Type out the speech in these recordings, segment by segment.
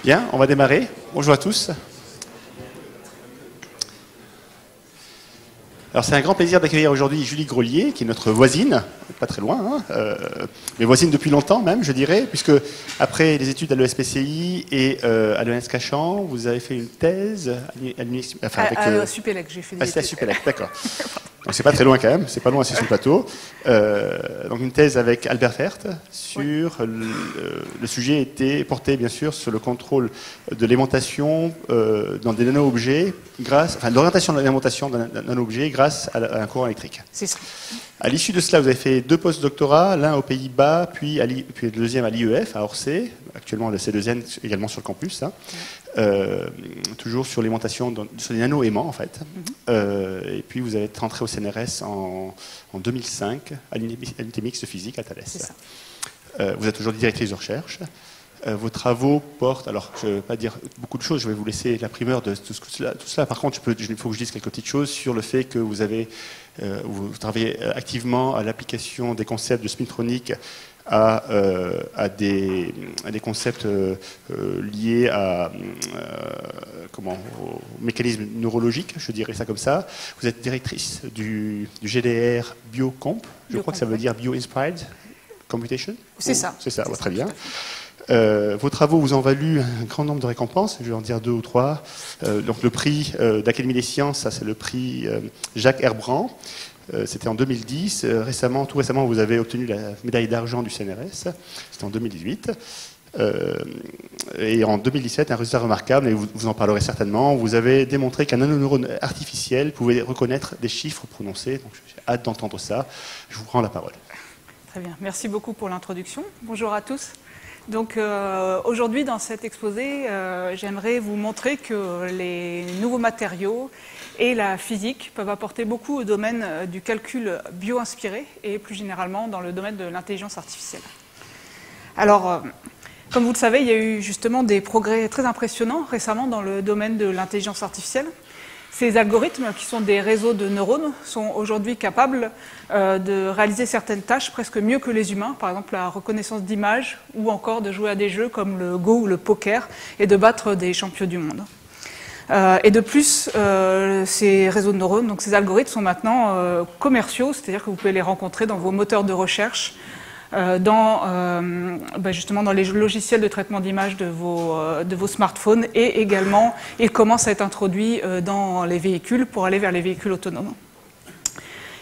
Bien, on va démarrer. Bonjour à tous. Alors c'est un grand plaisir d'accueillir aujourd'hui Julie Grelier, qui est notre voisine, pas très loin, mais voisine depuis longtemps même, je dirais, puisque après les études à l'ESPCI et à l'ENS Cachan, vous avez fait une thèse à Supélec, j'ai fait des études. À Supélec, d'accord. Donc c'est pas très loin quand même, c'est pas loin, c'est sur le plateau. Donc une thèse avec Albert Fert sur le sujet était porté bien sûr sur le contrôle de l'aimantation dans des nano-objets l'orientation de l'alimentation d'un nano-objet grâce à un courant électrique. C'est ça. À l'issue de cela, vous avez fait 2 post-doctorats, l'un aux Pays-Bas, puis le deuxième à l'IEF, à Orsay, actuellement le C2N également sur le campus, toujours sur l'alimentation, sur les nano-aimants en fait. Et puis vous êtes rentré au CNRS en 2005 à l'unité mixte de physique à Thalès. C'est ça. Vous êtes aujourd'hui directrice de recherche. Vos travaux portent, alors je ne vais pas dire beaucoup de choses, je vais vous laisser la primeur de tout cela. Par contre, il faut que je dise quelques petites choses sur le fait que vous travaillez activement à l'application des concepts de spintronique à des concepts liés au mécanisme neurologique, je dirais ça comme ça. Vous êtes directrice du GDR BioComp, je crois que ça veut dire Bio-Inspired Computation. C'est ça. C'est ça, très bien. Vos travaux vous ont valu un grand nombre de récompenses, je vais en dire 2 ou 3. Donc le prix d'Académie des sciences, ça c'est le prix Jacques Herbrand. C'était en 2010. Tout récemment, vous avez obtenu la médaille d'argent du CNRS. C'était en 2018. Et en 2017, un résultat remarquable, et vous en parlerez certainement, vous avez démontré qu'un nanoneurone artificiel pouvait reconnaître des chiffres prononcés. Donc j'ai hâte d'entendre ça. Je vous prends la parole. Très bien. Merci beaucoup pour l'introduction. Bonjour à tous. Donc aujourd'hui dans cet exposé, j'aimerais vous montrer que les nouveaux matériaux et la physique peuvent apporter beaucoup au domaine du calcul bio-inspiré et plus généralement dans le domaine de l'intelligence artificielle. Alors, comme vous le savez, il y a eu justement des progrès très impressionnants récemment dans le domaine de l'intelligence artificielle. Ces algorithmes, qui sont des réseaux de neurones, sont aujourd'hui capables de réaliser certaines tâches presque mieux que les humains, par exemple la reconnaissance d'images ou encore de jouer à des jeux comme le Go ou le poker et de battre des champions du monde. Et de plus, ces réseaux de neurones, donc ces algorithmes sont maintenant commerciaux, c'est-à-dire que vous pouvez les rencontrer dans vos moteurs de recherche, justement dans les logiciels de traitement d'images de vos smartphones et également ils commencent à être introduits dans les véhicules pour aller vers les véhicules autonomes.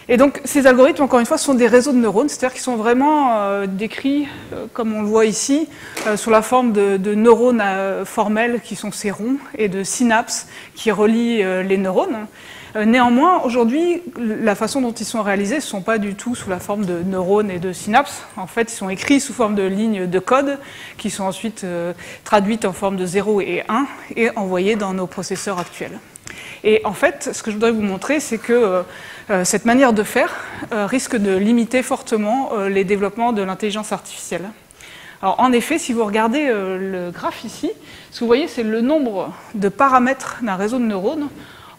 Et donc ces algorithmes, encore une fois, sont des réseaux de neurones, c'est-à-dire qu'ils sont vraiment décrits, comme on le voit ici, sous la forme de neurones formels qui sont ces ronds et de synapses qui relient les neurones. Néanmoins, aujourd'hui, la façon dont ils sont réalisés ne sont pas du tout sous la forme de neurones et de synapses. En fait, ils sont écrits sous forme de lignes de code qui sont ensuite traduites en forme de 0 et 1 et envoyées dans nos processeurs actuels. Et en fait, ce que je voudrais vous montrer, c'est que cette manière de faire risque de limiter fortement les développements de l'intelligence artificielle. Alors, en effet, si vous regardez le graphe ici, ce que vous voyez, c'est le nombre de paramètres d'un réseau de neurones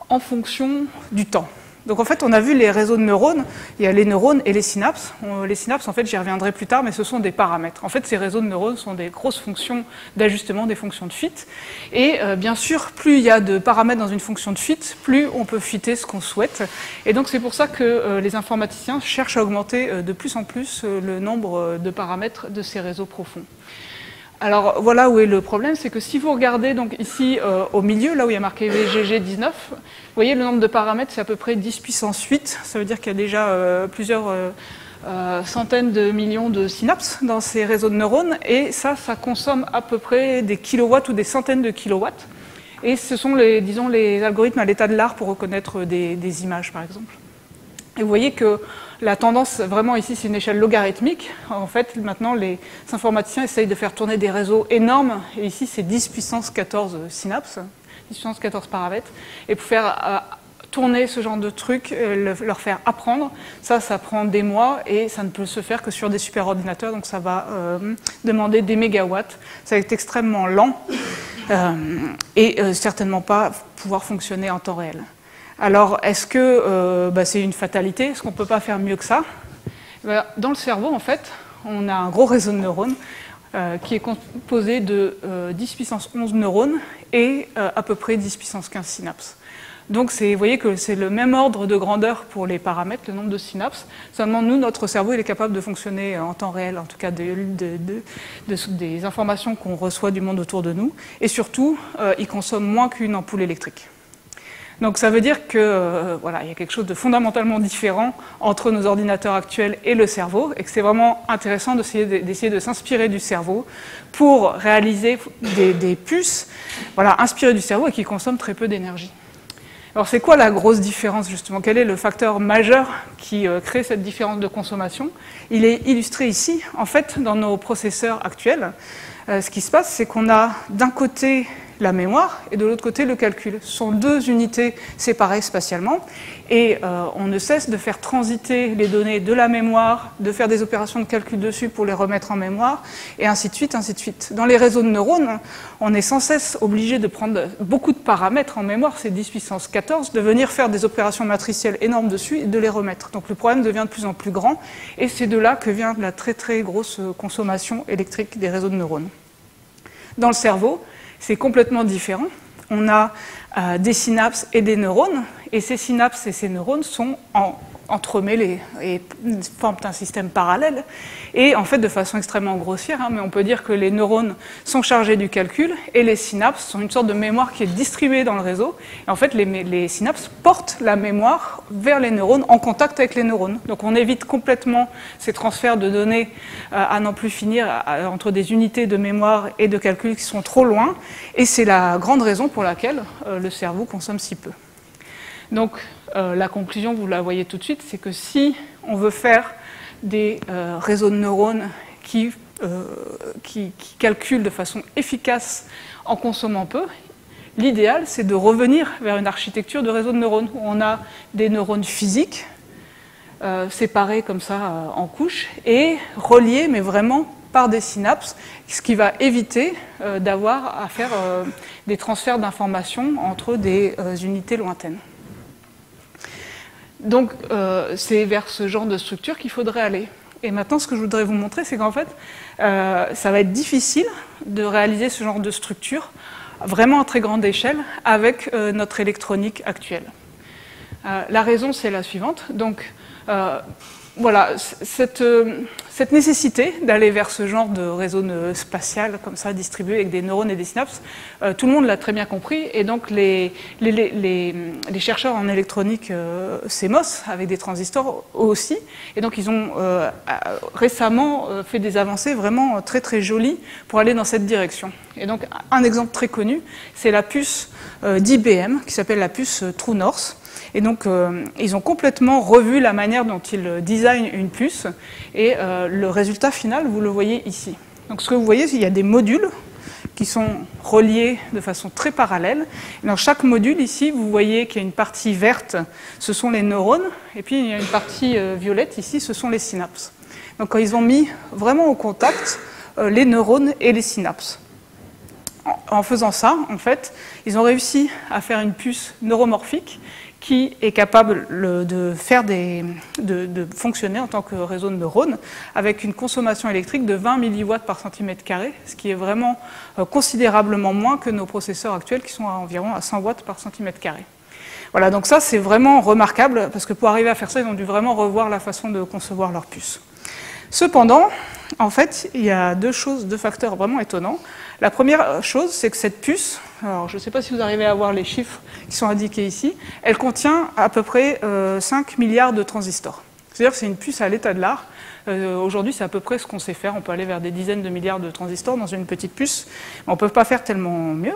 en fonction du temps. Donc en fait, on a vu les réseaux de neurones, il y a les neurones et les synapses. Les synapses, en fait, j'y reviendrai plus tard, mais ce sont des paramètres. En fait, ces réseaux de neurones sont des grosses fonctions d'ajustement, des fonctions de fit. Et bien sûr, plus il y a de paramètres dans une fonction de fit, plus on peut fitter ce qu'on souhaite. Et donc c'est pour ça que les informaticiens cherchent à augmenter de plus en plus le nombre de paramètres de ces réseaux profonds. Alors voilà où est le problème, c'est que si vous regardez donc ici au milieu, là où il y a marqué VGG19, vous voyez le nombre de paramètres, c'est à peu près 10 puissance 8, ça veut dire qu'il y a déjà plusieurs centaines de millions de synapses dans ces réseaux de neurones, et ça consomme à peu près des kilowatts ou des centaines de kilowatts, et ce sont les algorithmes à l'état de l'art pour reconnaître des images par exemple. Et vous voyez que la tendance, vraiment ici, c'est une échelle logarithmique. En fait, maintenant, les informaticiens essayent de faire tourner des réseaux énormes. Et ici, c'est 10 puissance 14 synapses, 10 puissance 14 paramètres. Et pour faire tourner ce genre de truc, leur faire apprendre, ça prend des mois et ça ne peut se faire que sur des superordinateurs. Donc ça va demander des mégawatts. Ça va être extrêmement lent et certainement pas pouvoir fonctionner en temps réel. Alors, est-ce que c'est une fatalité? Est-ce qu'on ne peut pas faire mieux que ça? Dans le cerveau, en fait, on a un gros réseau de neurones. qui est composé de 10 puissance 11 neurones et à peu près 10 puissance 15 synapses. Donc vous voyez que c'est le même ordre de grandeur pour les paramètres, le nombre de synapses. Seulement, nous, notre cerveau, il est capable de fonctionner en temps réel, en tout cas des informations qu'on reçoit du monde autour de nous. Et surtout, il consomme moins qu'une ampoule électrique. Donc ça veut dire que voilà, il y a quelque chose de fondamentalement différent entre nos ordinateurs actuels et le cerveau, et que c'est vraiment intéressant d'essayer de s'inspirer du cerveau pour réaliser des puces voilà, inspirées du cerveau et qui consomment très peu d'énergie. Alors c'est quoi la grosse différence justement? Quel est le facteur majeur qui crée cette différence de consommation? Il est illustré ici. En fait, dans nos processeurs actuels, ce qui se passe, c'est qu'on a d'un côté la mémoire et de l'autre côté le calcul. Ce sont deux unités séparées spatialement et on ne cesse de faire transiter les données de la mémoire, de faire des opérations de calcul dessus pour les remettre en mémoire et ainsi de suite, ainsi de suite. Dans les réseaux de neurones, on est sans cesse obligé de prendre beaucoup de paramètres en mémoire, c'est 10 puissance 14, de venir faire des opérations matricielles énormes dessus et de les remettre. Donc le problème devient de plus en plus grand et c'est de là que vient la très très grosse consommation électrique des réseaux de neurones. Dans le cerveau, c'est complètement différent. On a des synapses et des neurones, et ces synapses et ces neurones sont entremêlés et forment un système parallèle. Et en fait, de façon extrêmement grossière, mais on peut dire que les neurones sont chargés du calcul et les synapses sont une sorte de mémoire qui est distribuée dans le réseau. Et en fait, les synapses portent la mémoire vers les neurones en contact avec les neurones. Donc on évite complètement ces transferts de données à n'en plus finir entre des unités de mémoire et de calcul qui sont trop loin. Et c'est la grande raison pour laquelle le cerveau consomme si peu. Donc la conclusion, vous la voyez tout de suite, c'est que si on veut faire des réseaux de neurones qui calculent de façon efficace en consommant peu, l'idéal, c'est de revenir vers une architecture de réseau de neurones où on a des neurones physiques séparés comme ça en couches et reliés, mais vraiment par des synapses, ce qui va éviter d'avoir à faire des transferts d'informations entre des unités lointaines. Donc, c'est vers ce genre de structure qu'il faudrait aller. Et maintenant, ce que je voudrais vous montrer, c'est qu'en fait, ça va être difficile de réaliser ce genre de structure vraiment à très grande échelle avec notre électronique actuelle. La raison, c'est la suivante. Donc, voilà, cette nécessité d'aller vers ce genre de réseau spatial comme ça, distribué avec des neurones et des synapses, tout le monde l'a très bien compris, et donc les chercheurs en électronique CMOS, avec des transistors aussi, et donc ils ont récemment fait des avancées vraiment très très jolies pour aller dans cette direction. Et donc un exemple très connu, c'est la puce d'IBM, qui s'appelle la puce True North. Et donc, ils ont complètement revu la manière dont ils designent une puce. Et le résultat final, vous le voyez ici. Donc, ce que vous voyez, il y a des modules qui sont reliés de façon très parallèle. Et dans chaque module, ici, vous voyez qu'il y a une partie verte, ce sont les neurones. Et puis, il y a une partie violette, ici, ce sont les synapses. Donc, ils ont mis vraiment au contact les neurones et les synapses. En faisant ça, en fait, ils ont réussi à faire une puce neuromorphique qui est capable de fonctionner en tant que réseau de neurones avec une consommation électrique de 20 milliwatts par centimètre carré, ce qui est vraiment considérablement moins que nos processeurs actuels qui sont à environ à 100 watts par centimètre carré. Voilà, donc ça c'est vraiment remarquable parce que pour arriver à faire ça, ils ont dû vraiment revoir la façon de concevoir leur puce. Cependant, en fait, il y a deux facteurs vraiment étonnants. La première chose, c'est que cette puce, alors je ne sais pas si vous arrivez à voir les chiffres qui sont indiqués ici, elle contient à peu près 5 milliards de transistors. C'est-à-dire que c'est une puce à l'état de l'art. Aujourd'hui, c'est à peu près ce qu'on sait faire. On peut aller vers des dizaines de milliards de transistors dans une petite puce, mais on ne peut pas faire tellement mieux.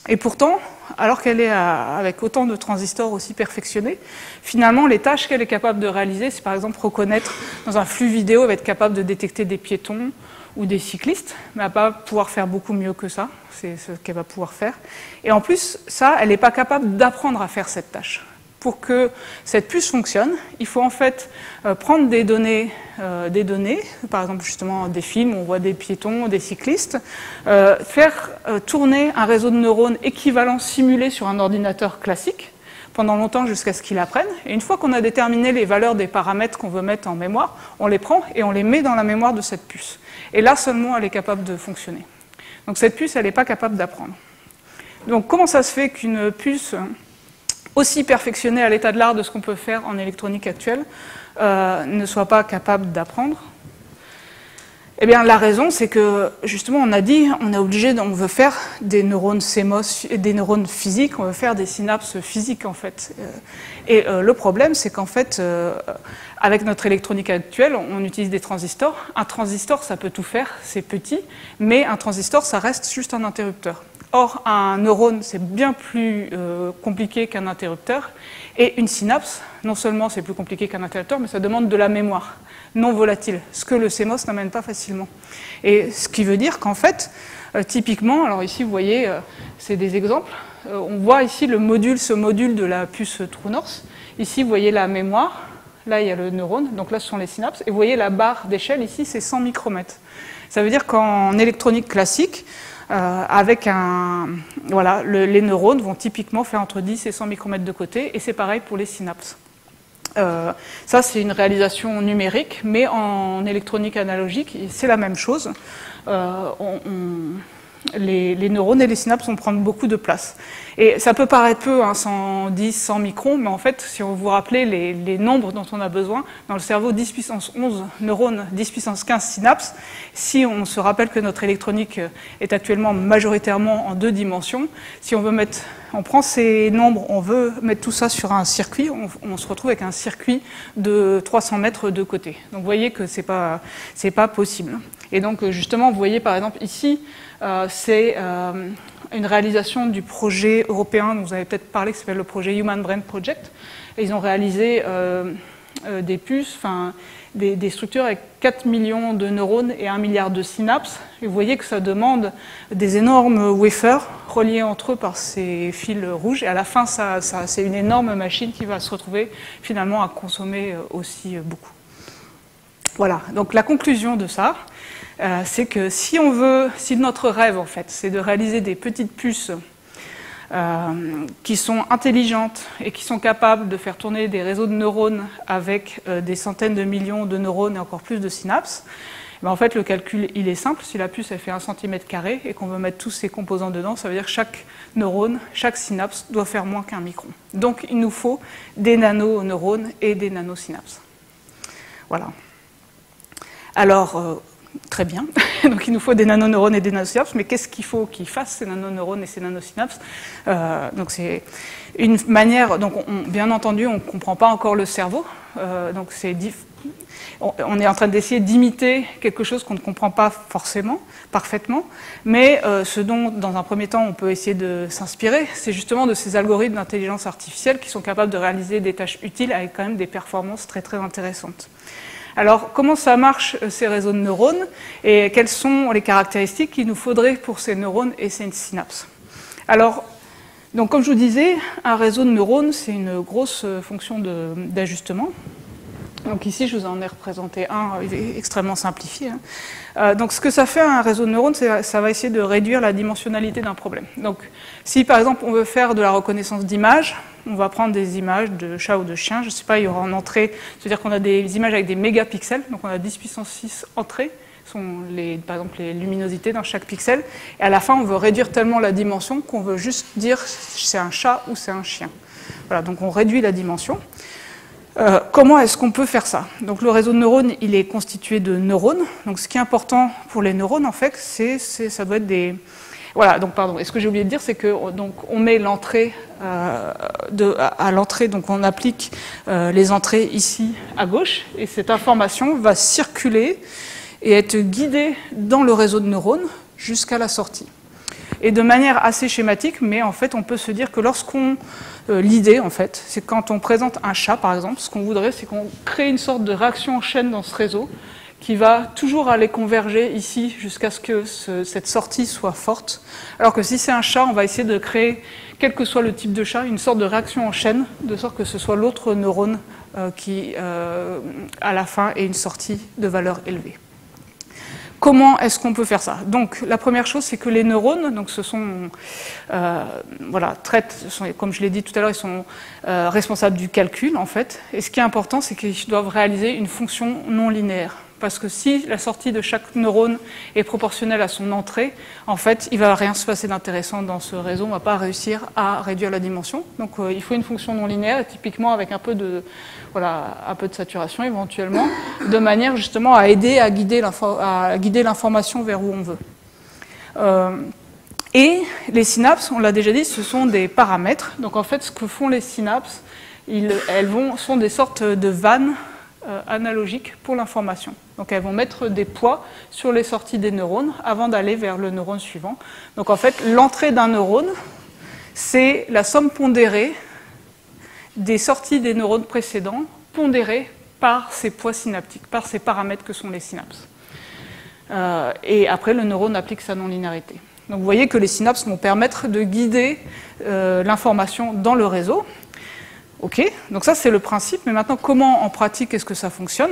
Et pourtant, alors qu'elle est avec autant de transistors aussi perfectionnés, finalement, les tâches qu'elle est capable de réaliser, c'est par exemple reconnaître dans un flux vidéo, elle va être capable de détecter des piétons ou des cyclistes, mais elle ne va pas pouvoir faire beaucoup mieux que ça, c'est ce qu'elle va pouvoir faire. Et en plus, ça, elle n'est pas capable d'apprendre à faire cette tâche. Pour que cette puce fonctionne, il faut en fait prendre des données, par exemple justement des films, on voit des piétons, des cyclistes, faire tourner un réseau de neurones équivalent simulé sur un ordinateur classique pendant longtemps jusqu'à ce qu'il apprenne. Et une fois qu'on a déterminé les valeurs des paramètres qu'on veut mettre en mémoire, on les prend et on les met dans la mémoire de cette puce. Et là seulement, elle est capable de fonctionner. Donc cette puce, elle n'est pas capable d'apprendre. Donc comment ça se fait qu'une puce aussi perfectionnée à l'état de l'art de ce qu'on peut faire en électronique actuelle ne soit pas capable d'apprendre? Eh bien, la raison, c'est que, justement, on a dit, on veut faire des neurones CMOS, des neurones physiques, on veut faire des synapses physiques, en fait. Et le problème, c'est qu'en fait, avec notre électronique actuelle, on utilise des transistors. Un transistor, ça peut tout faire, c'est petit, mais un transistor, ça reste juste un interrupteur. Or, un neurone, c'est bien plus compliqué qu'un interrupteur. Et une synapse, non seulement c'est plus compliqué qu'un interrupteur, mais ça demande de la mémoire non volatile, ce que le CMOS n'amène pas facilement. Et ce qui veut dire qu'en fait, typiquement, alors ici vous voyez, c'est des exemples, on voit ici ce module de la puce True North. Ici vous voyez la mémoire, là il y a le neurone, donc là ce sont les synapses, et vous voyez la barre d'échelle ici, c'est 100 micromètres. Ça veut dire qu'en électronique classique, les neurones vont typiquement faire entre 10 et 100 micromètres de côté, et c'est pareil pour les synapses. Ça, c'est une réalisation numérique, mais en électronique analogique, c'est la même chose. Les neurones et les synapses vont prendre beaucoup de place. Et ça peut paraître peu, 110, 100 microns, mais en fait, si vous vous rappelez les nombres dont on a besoin, dans le cerveau, 10 puissance 11 neurones, 10 puissance 15 synapses, si on se rappelle que notre électronique est actuellement majoritairement en 2 dimensions, si on prend ces nombres, on veut mettre tout ça sur un circuit, on se retrouve avec un circuit de 300 mètres de côté. Donc vous voyez que c'est pas possible. Et donc justement, vous voyez par exemple ici, c'est une réalisation du projet européen dont vous avez peut-être parlé, qui s'appelle le projet Human Brain Project. Et ils ont réalisé des puces, des structures avec 4 millions de neurones et 1 milliard de synapses. Et vous voyez que ça demande des énormes wafers reliés entre eux par ces fils rouges. Et à la fin, c'est une énorme machine qui va se retrouver finalement à consommer aussi beaucoup. Voilà, donc la conclusion de ça, c'est que si notre rêve, en fait, c'est de réaliser des petites puces qui sont intelligentes et qui sont capables de faire tourner des réseaux de neurones avec des centaines de millions de neurones et encore plus de synapses, en fait, le calcul, il est simple. Si la puce, elle fait 1 cm² et qu'on veut mettre tous ces composants dedans, ça veut dire que chaque neurone, chaque synapse doit faire moins qu'1 micron. Donc, il nous faut des nanoneurones et des nanosynapses. Voilà. Alors, très bien. Donc, il nous faut des nanoneurones et des nanosynapses, mais qu'est-ce qu'il faut qu'ils fassent, ces nanoneurones et ces nanosynapses? Donc, c'est une manière... Donc, bien entendu, on ne comprend pas encore le cerveau. Donc, on est en train d'essayer d'imiter quelque chose qu'on ne comprend pas forcément, parfaitement, mais ce dont, dans un premier temps, on peut essayer de s'inspirer, c'est justement de ces algorithmes d'intelligence artificielle qui sont capables de réaliser des tâches utiles avec quand même des performances très, très intéressantes. Alors, comment ça marche, ces réseaux de neurones, et quelles sont les caractéristiques qu'il nous faudrait pour ces neurones et ces synapses? Alors, donc, comme je vous disais, un réseau de neurones, c'est une grosse fonction d'ajustement. Donc ici, je vous en ai représenté un extrêmement simplifié. Donc ce que ça fait un réseau de neurones, ça va essayer de réduire la dimensionnalité d'un problème. Donc si par exemple on veut faire de la reconnaissance d'images, on va prendre des images de chats ou de chiens, je ne sais pas, il y aura en entrée, c'est-à-dire qu'on a des images avec des mégapixels, donc on a 10 puissance 6 entrées, sont par exemple les luminosités dans chaque pixel, et à la fin on veut réduire tellement la dimension qu'on veut juste dire c'est un chat ou c'est un chien. Voilà, donc on réduit la dimension. Comment est-ce qu'on peut faire ça? Donc le réseau de neurones, il est constitué de neurones. Donc ce qui est important pour les neurones, en fait, ça doit être des... Voilà, donc pardon. Et ce que j'ai oublié de dire, c'est que donc on met l'entrée à l'entrée, donc on applique les entrées ici à gauche, et cette information va circuler et être guidée dans le réseau de neurones jusqu'à la sortie. Et de manière assez schématique, mais en fait, on peut se dire que l'idée, en fait, c'est quand on présente un chat, par exemple, ce qu'on voudrait, c'est qu'on crée une sorte de réaction en chaîne dans ce réseau qui va toujours aller converger ici jusqu'à ce que cette sortie soit forte. Alors que si c'est un chat, on va essayer de créer, quel que soit le type de chat, une sorte de réaction en chaîne, de sorte que ce soit l'autre neurone qui, à la fin, ait une sortie de valeur élevée. Comment est-ce qu'on peut faire ça? Donc, la première chose, c'est que les neurones, donc ce sont, voilà, comme je l'ai dit tout à l'heure, ils sont responsables du calcul, en fait. Et ce qui est important, c'est qu'ils doivent réaliser une fonction non linéaire. Parce que si la sortie de chaque neurone est proportionnelle à son entrée, en fait, il ne va rien se passer d'intéressant dans ce réseau, on ne va pas réussir à réduire la dimension. Donc, il faut une fonction non linéaire, typiquement avec un peu de saturation éventuellement, de manière justement à aider à guider l'information vers où on veut. Et les synapses, on l'a déjà dit, ce sont des paramètres. Donc en fait, ce que font les synapses, sont des sortes de vannes analogiques pour l'information. Donc elles vont mettre des poids sur les sorties des neurones avant d'aller vers le neurone suivant. Donc en fait, l'entrée d'un neurone, c'est la somme pondérée des sorties des neurones précédents, pondérées par ces poids synaptiques, par ces paramètres que sont les synapses. Et après, le neurone applique sa non-linéarité. Donc vous voyez que les synapses vont permettre de guider l'information dans le réseau. Ok, donc ça c'est le principe, mais maintenant comment en pratique est-ce que ça fonctionne?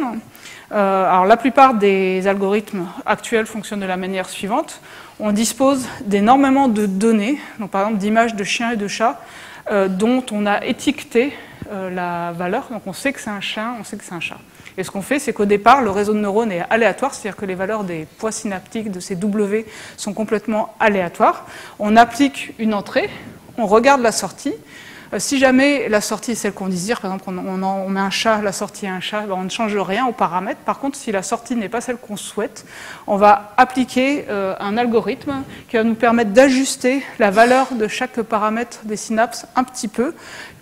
Alors la plupart des algorithmes actuels fonctionnent de la manière suivante. On dispose d'énormément de données, donc par exemple d'images de chiens et de chats, dont on a étiqueté la valeur, donc on sait que c'est un chien, on sait que c'est un chat. Et ce qu'on fait, c'est qu'au départ, le réseau de neurones est aléatoire, c'est-à-dire que les valeurs des poids synaptiques de ces W sont complètement aléatoires. On applique une entrée, on regarde la sortie. Si jamais la sortie est celle qu'on désire, par exemple on met un chat, la sortie est un chat, on ne change rien aux paramètres. Par contre, si la sortie n'est pas celle qu'on souhaite, on va appliquer un algorithme qui va nous permettre d'ajuster la valeur de chaque paramètre des synapses un petit peu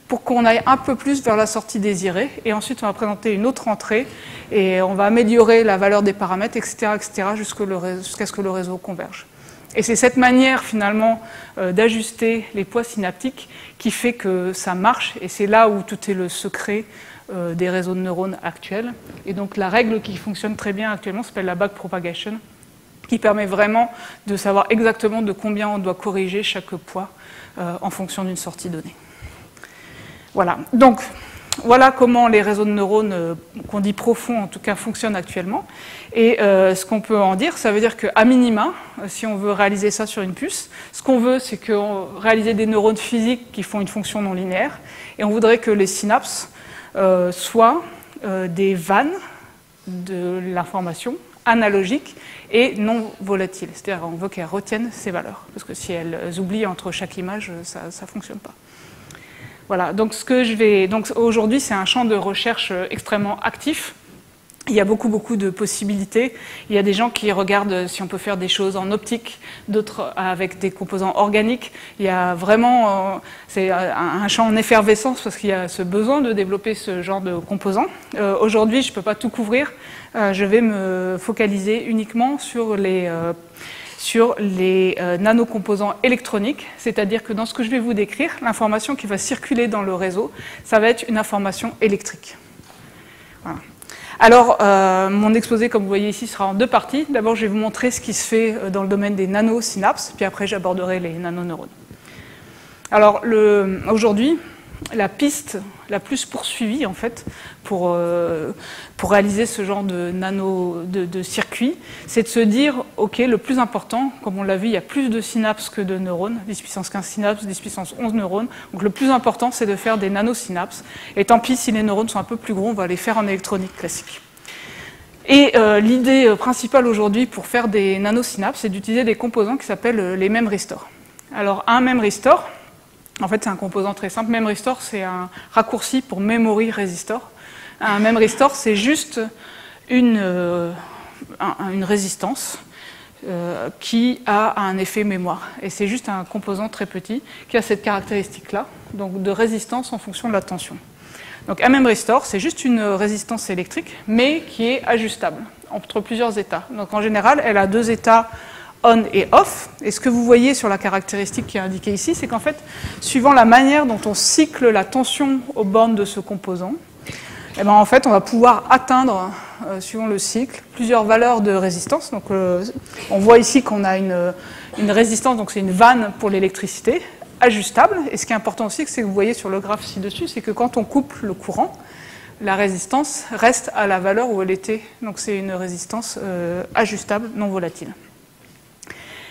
pour qu'on aille un peu plus vers la sortie désirée. Et ensuite, on va présenter une autre entrée et on va améliorer la valeur des paramètres, etc., jusqu'à ce que le réseau converge. Et c'est cette manière, finalement, d'ajuster les poids synaptiques qui fait que ça marche. Et c'est là où tout est le secret des réseaux de neurones actuels. Et donc, la règle qui fonctionne très bien actuellement s'appelle la backpropagation, qui permet vraiment de savoir exactement de combien on doit corriger chaque poids en fonction d'une sortie donnée. Voilà. Donc, voilà comment les réseaux de neurones, qu'on dit profonds en tout cas, fonctionnent actuellement. Et ce qu'on peut en dire, ça veut dire qu'à minima, si on veut réaliser ça sur une puce, ce qu'on veut, c'est réaliser des neurones physiques qui font une fonction non linéaire. Et on voudrait que les synapses soient des vannes de l'information analogiques et non volatiles. C'est-à-dire on veut qu'elles retiennent ces valeurs. Parce que si elles oublient entre chaque image, ça ne fonctionne pas. Voilà, donc aujourd'hui, c'est un champ de recherche extrêmement actif. Il y a beaucoup de possibilités. Il y a des gens qui regardent si on peut faire des choses en optique, d'autres avec des composants organiques. Il y a vraiment, c'est un champ en effervescence parce qu'il y a ce besoin de développer ce genre de composants. Aujourd'hui, je ne peux pas tout couvrir. Je vais me focaliser uniquement sur les nanocomposants électroniques, c'est-à-dire que dans ce que je vais vous décrire, l'information qui va circuler dans le réseau, ça va être une information électrique. Voilà. Alors, mon exposé, comme vous voyez ici, sera en deux parties. D'abord, je vais vous montrer ce qui se fait dans le domaine des nanosynapses, puis après, j'aborderai les nanoneurones. Alors, aujourd'hui, la piste la plus poursuivie, en fait, pour réaliser ce genre de circuit, c'est de se dire, OK, le plus important, comme on l'a vu, il y a plus de synapses que de neurones, 10 puissance 15 synapses, 10 puissance 11 neurones, donc le plus important, c'est de faire des nanosynapses, et tant pis si les neurones sont un peu plus gros, on va les faire en électronique classique. Et l'idée principale aujourd'hui pour faire des nanosynapses, c'est d'utiliser des composants qui s'appellent les memristors. Alors, un memristor, en fait, c'est un composant très simple. Memristor, c'est un raccourci pour memory resistor. Un memristor, c'est juste une résistance qui a un effet mémoire. Et c'est juste un composant très petit qui a cette caractéristique-là, donc de résistance en fonction de la tension. Donc un memristor, c'est juste une résistance électrique, mais qui est ajustable entre plusieurs états. Donc en général, elle a deux états on et off. Et ce que vous voyez sur la caractéristique qui est indiquée ici, c'est qu'en fait, suivant la manière dont on cycle la tension aux bornes de ce composant, eh ben, en fait, on va pouvoir atteindre, suivant le cycle, plusieurs valeurs de résistance. Donc, on voit ici qu'on a une résistance, donc c'est une vanne pour l'électricité, ajustable. Et ce qui est important aussi, c'est que vous voyez sur le graphe ci-dessus, c'est que quand on coupe le courant, la résistance reste à la valeur où elle était. Donc c'est une résistance ajustable, non volatile.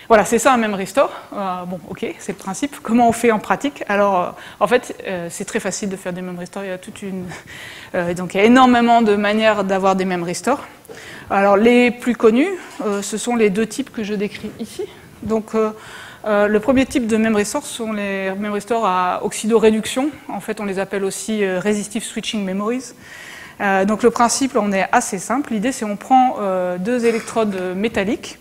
Voilà, c'est ça un memristor. Bon, ok, c'est le principe. Comment on fait en pratique? Alors, en fait, c'est très facile de faire des memristors. Il y a toute une, donc il y a énormément de manières d'avoir des memristors. Alors, les plus connus, ce sont les deux types que je décris ici. Donc, le premier type de memristor sont les memristors à oxydoréduction. En fait, on les appelle aussi resistive switching memories. Donc, le principe, on est assez simple. L'idée, c'est qu'on prend deux électrodes métalliques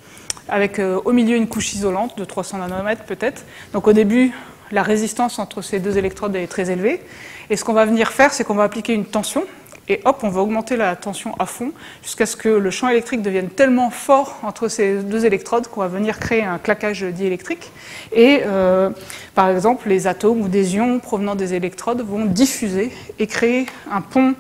avec au milieu une couche isolante de 300 nanomètres peut-être. Donc au début, la résistance entre ces deux électrodes est très élevée. Et ce qu'on va venir faire, c'est qu'on va appliquer une tension. Et hop, on va augmenter la tension à fond jusqu'à ce que le champ électrique devienne tellement fort entre ces deux électrodes qu'on va venir créer un claquage diélectrique. Et par exemple, les atomes ou des ions provenant des électrodes vont diffuser et créer un pont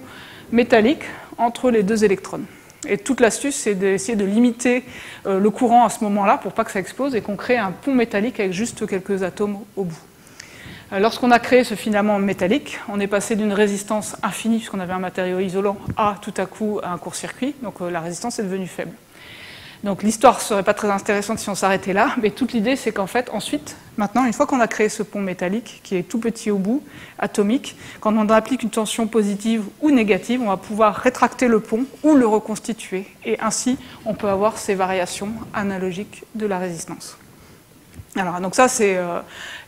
métallique entre les deux électrodes. Et toute l'astuce, c'est d'essayer de limiter le courant à ce moment-là pour pas que ça explose et qu'on crée un pont métallique avec juste quelques atomes au bout. Lorsqu'on a créé ce filament métallique, on est passé d'une résistance infinie, puisqu'on avait un matériau isolant, à tout à coup un court-circuit, donc la résistance est devenue faible. Donc l'histoire ne serait pas très intéressante si on s'arrêtait là, mais toute l'idée c'est qu'en fait, ensuite, maintenant, une fois qu'on a créé ce pont métallique, qui est tout petit au bout, atomique, quand on applique une tension positive ou négative, on va pouvoir rétracter le pont ou le reconstituer, et ainsi on peut avoir ces variations analogiques de la résistance. Alors, donc ça, c'est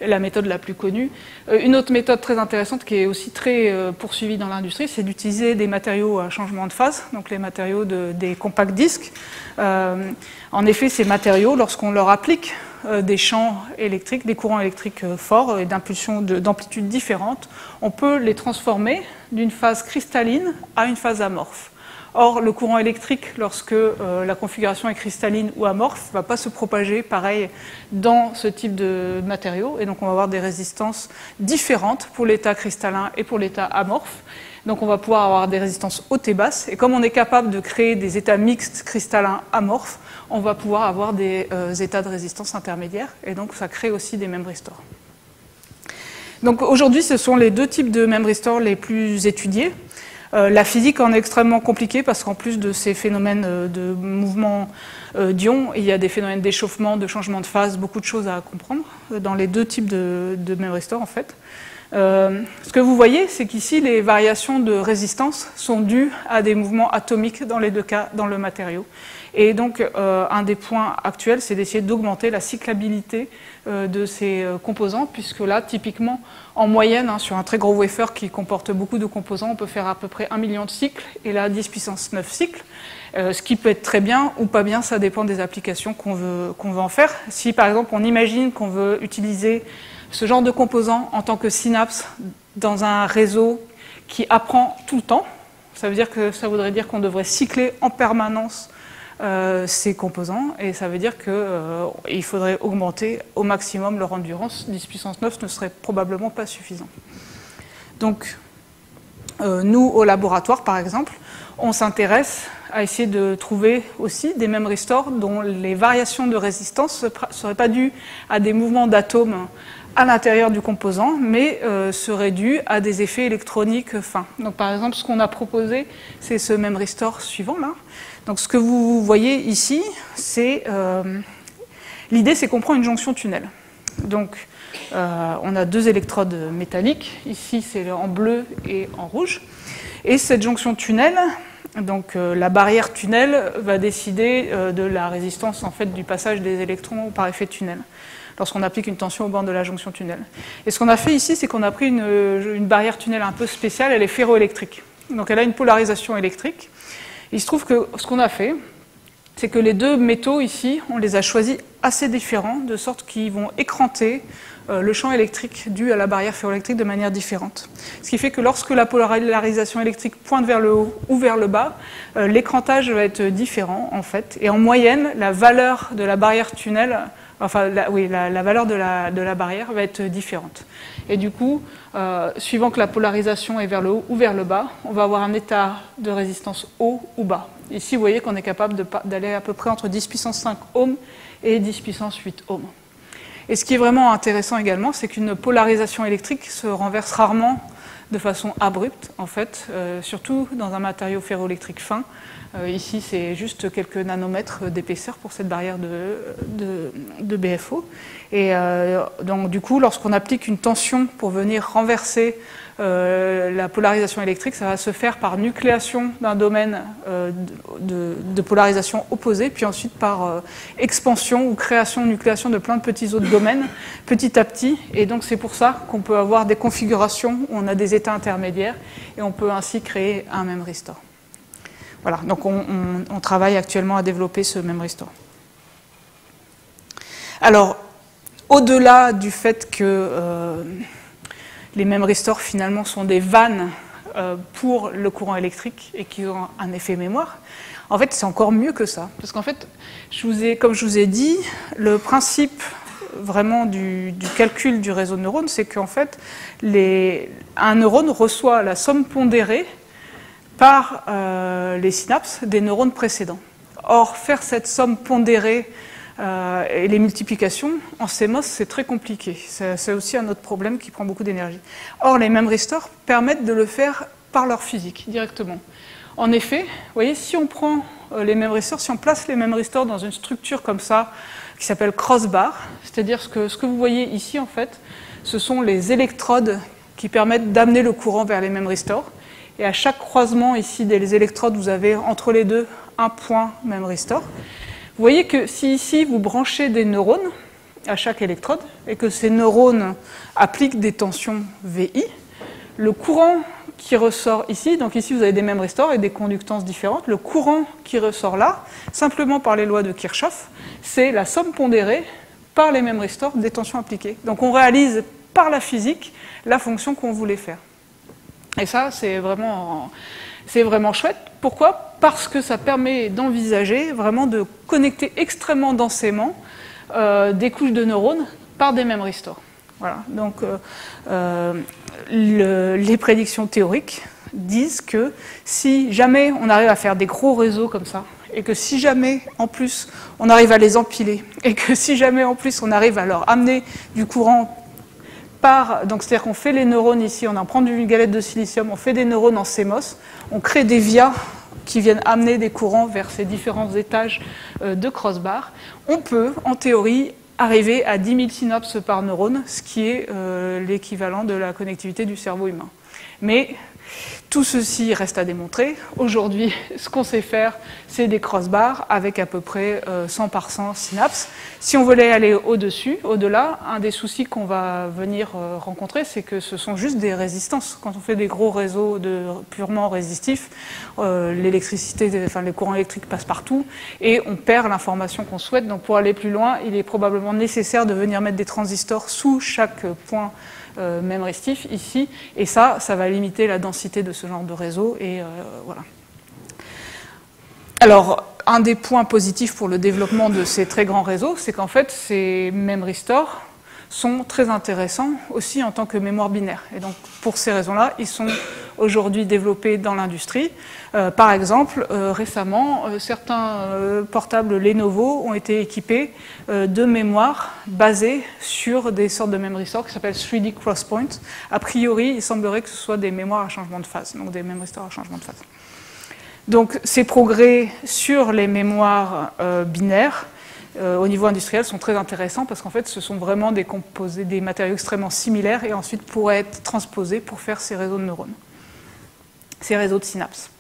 la méthode la plus connue. Une autre méthode très intéressante qui est aussi très poursuivie dans l'industrie, c'est d'utiliser des matériaux à changement de phase, donc les matériaux des compact disques. En effet, ces matériaux, lorsqu'on leur applique des champs électriques, des courants électriques forts et d'impulsions d'amplitudes différentes, on peut les transformer d'une phase cristalline à une phase amorphe. Or, le courant électrique, lorsque la configuration est cristalline ou amorphe, ne va pas se propager pareil dans ce type de matériaux. Et donc, on va avoir des résistances différentes pour l'état cristallin et pour l'état amorphe. Donc, on va pouvoir avoir des résistances hautes et basses. Et comme on est capable de créer des états mixtes cristallins amorphes, on va pouvoir avoir des états de résistance intermédiaires. Et donc, ça crée aussi des memristors. Donc, aujourd'hui, ce sont les deux types de memristors les plus étudiés. La physique en est extrêmement compliquée parce qu'en plus de ces phénomènes de mouvement d'ions, il y a des phénomènes d'échauffement, de changement de phase, beaucoup de choses à comprendre dans les deux types de memristors en fait. Ce que vous voyez, c'est qu'ici les variations de résistance sont dues à des mouvements atomiques dans les deux cas dans le matériau. Et donc un des points actuels, c'est d'essayer d'augmenter la cyclabilité de ces composants, puisque là, typiquement, en moyenne, sur un très gros wafer qui comporte beaucoup de composants, on peut faire à peu près 1 million de cycles, et là, 10 puissance 9 cycles, ce qui peut être très bien ou pas bien, ça dépend des applications qu'on veut en faire. Si, par exemple, on imagine qu'on veut utiliser ce genre de composants en tant que synapse dans un réseau qui apprend tout le temps, ça voudrait dire qu'on devrait cycler en permanence ces composants, et ça veut dire qu'il faudrait augmenter au maximum leur endurance. 10 puissance 9 ne serait probablement pas suffisant. Donc, nous, au laboratoire, par exemple, on s'intéresse à essayer de trouver aussi des memristors dont les variations de résistance ne seraient pas dues à des mouvements d'atomes à l'intérieur du composant, mais seraient dues à des effets électroniques fins. Donc, par exemple, ce qu'on a proposé, c'est ce memristor suivant, là. Donc, ce que vous voyez ici, c'est l'idée, c'est qu'on prend une jonction tunnel. Donc, on a deux électrodes métalliques. Ici, c'est en bleu et en rouge. Et cette jonction tunnel, donc la barrière tunnel va décider de la résistance en fait du passage des électrons par effet tunnel, lorsqu'on applique une tension au bord de la jonction tunnel. Et ce qu'on a fait ici, c'est qu'on a pris une barrière tunnel un peu spéciale, elle est ferroélectrique. Donc, elle a une polarisation électrique. Il se trouve que ce qu'on a fait, c'est que les deux métaux ici, on les a choisis assez différents, de sorte qu'ils vont écranter le champ électrique dû à la barrière ferroélectrique de manière différente. Ce qui fait que lorsque la polarisation électrique pointe vers le haut ou vers le bas, l'écrantage va être différent en fait. Et en moyenne, la valeur de la barrière tunnel, enfin la valeur de la barrière va être différente. Et du coup, suivant que la polarisation est vers le haut ou vers le bas, on va avoir un état de résistance haut ou bas. Ici, vous voyez qu'on est capable d'aller à peu près entre 10 puissance 5 ohms et 10 puissance 8 ohms. Et ce qui est vraiment intéressant également, c'est qu'une polarisation électrique se renverse rarement de façon abrupte, en fait, surtout dans un matériau ferroélectrique fin. Ici, c'est juste quelques nanomètres d'épaisseur pour cette barrière de BFO. Et donc, du coup, lorsqu'on applique une tension pour venir renverser la polarisation électrique, ça va se faire par nucléation d'un domaine de polarisation opposée, puis ensuite par expansion ou création, nucléation de plein de petits autres domaines, petit à petit. Et donc, c'est pour ça qu'on peut avoir des configurations où on a des états intermédiaires, et on peut ainsi créer un memory store. Voilà, donc on travaille actuellement à développer ce memory store. Alors, au-delà du fait que les memory stores finalement sont des vannes pour le courant électrique et qui ont un effet mémoire, en fait c'est encore mieux que ça. Parce qu'en fait, comme je vous ai dit, le principe vraiment du calcul du réseau de neurones, c'est qu'en fait, un neurone reçoit la somme pondérée par les synapses des neurones précédents. Or, faire cette somme pondérée et les multiplications en CMOS, c'est très compliqué. C'est aussi un autre problème qui prend beaucoup d'énergie. Or, les memory stores permettent de le faire par leur physique, directement. En effet, vous voyez, si on prend les memory stores, si on place les memory stores dans une structure comme ça, qui s'appelle crossbar, c'est-à-dire ce que vous voyez ici, en fait, ce sont les électrodes qui permettent d'amener le courant vers les memory stores. Et à chaque croisement ici des électrodes, vous avez entre les deux un point memory store. Vous voyez que si ici vous branchez des neurones à chaque électrode et que ces neurones appliquent des tensions VI, le courant qui ressort ici, donc ici vous avez des memory stores et des conductances différentes, le courant qui ressort là, simplement par les lois de Kirchhoff, c'est la somme pondérée par les memory stores des tensions appliquées. Donc on réalise par la physique la fonction qu'on voulait faire. Et ça, c'est vraiment chouette. Pourquoi ? Parce que ça permet d'envisager vraiment de connecter extrêmement densément des couches de neurones par des memory stores. Voilà. Donc, les prédictions théoriques disent que si jamais on arrive à faire des gros réseaux comme ça, et que si jamais en plus on arrive à les empiler, et que si jamais en plus on arrive à leur amener du courant donc c'est-à-dire qu'on fait les neurones ici, on en prend une galette de silicium, on fait des neurones en CMOS, on crée des vias qui viennent amener des courants vers ces différents étages de crossbar. On peut, en théorie, arriver à 10 000 synapses par neurone, ce qui est l'équivalent de la connectivité du cerveau humain. Mais tout ceci reste à démontrer. Aujourd'hui, ce qu'on sait faire, c'est des crossbars avec à peu près 100 par 100 synapses. Si on voulait aller au-dessus, au-delà, un des soucis qu'on va venir rencontrer, c'est que ce sont juste des résistances. Quand on fait des gros réseaux purement résistifs, les courants électriques passent partout et on perd l'information qu'on souhaite. Donc pour aller plus loin, il est probablement nécessaire de venir mettre des transistors sous chaque point memory stiff ici, et ça va limiter la densité de ce genre de réseau, et voilà. Alors, un des points positifs pour le développement de ces très grands réseaux, c'est qu'en fait, ces memory stores sont très intéressants aussi en tant que mémoire binaire. Et donc, pour ces raisons-là, ils sont aujourd'hui développés dans l'industrie. Par exemple, récemment, certains portables Lenovo ont été équipés de mémoire basée sur des sortes de memory stores qui s'appellent 3D Crosspoint. A priori, il semblerait que ce soit des mémoires à changement de phase, donc des memory stores à changement de phase. Donc, ces progrès sur les mémoires binaires au niveau industriel sont très intéressants parce qu'en fait, ce sont vraiment des composés, des matériaux extrêmement similaires et ensuite pourraient être transposés pour faire ces réseaux de neurones, ces réseaux de synapses.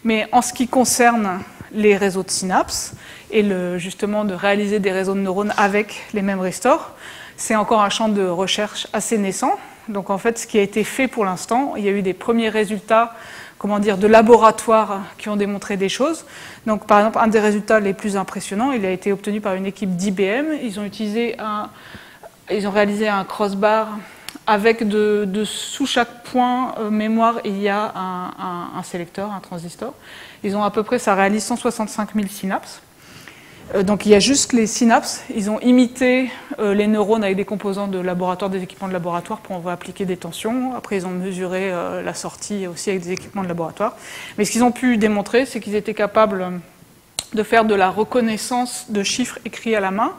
Mais en ce qui concerne les réseaux de synapses et justement de réaliser des réseaux de neurones avec les memory stores, c'est encore un champ de recherche assez naissant. Donc en fait, ce qui a été fait pour l'instant, il y a eu des premiers résultats de laboratoire qui ont démontré des choses. Donc, par exemple, un des résultats les plus impressionnants, il a été obtenu par une équipe d'IBM. Ils ont réalisé un crossbar avec sous chaque point mémoire, il y a un sélecteur, un transistor. Ils ont à peu près, ça réalise 165 000 synapses. Donc il y a juste les synapses, ils ont imité les neurones avec des composants de laboratoire, des équipements de laboratoire pour pouvoir appliquer des tensions. Après ils ont mesuré la sortie aussi avec des équipements de laboratoire. Mais ce qu'ils ont pu démontrer, c'est qu'ils étaient capables de faire de la reconnaissance de chiffres écrits à la main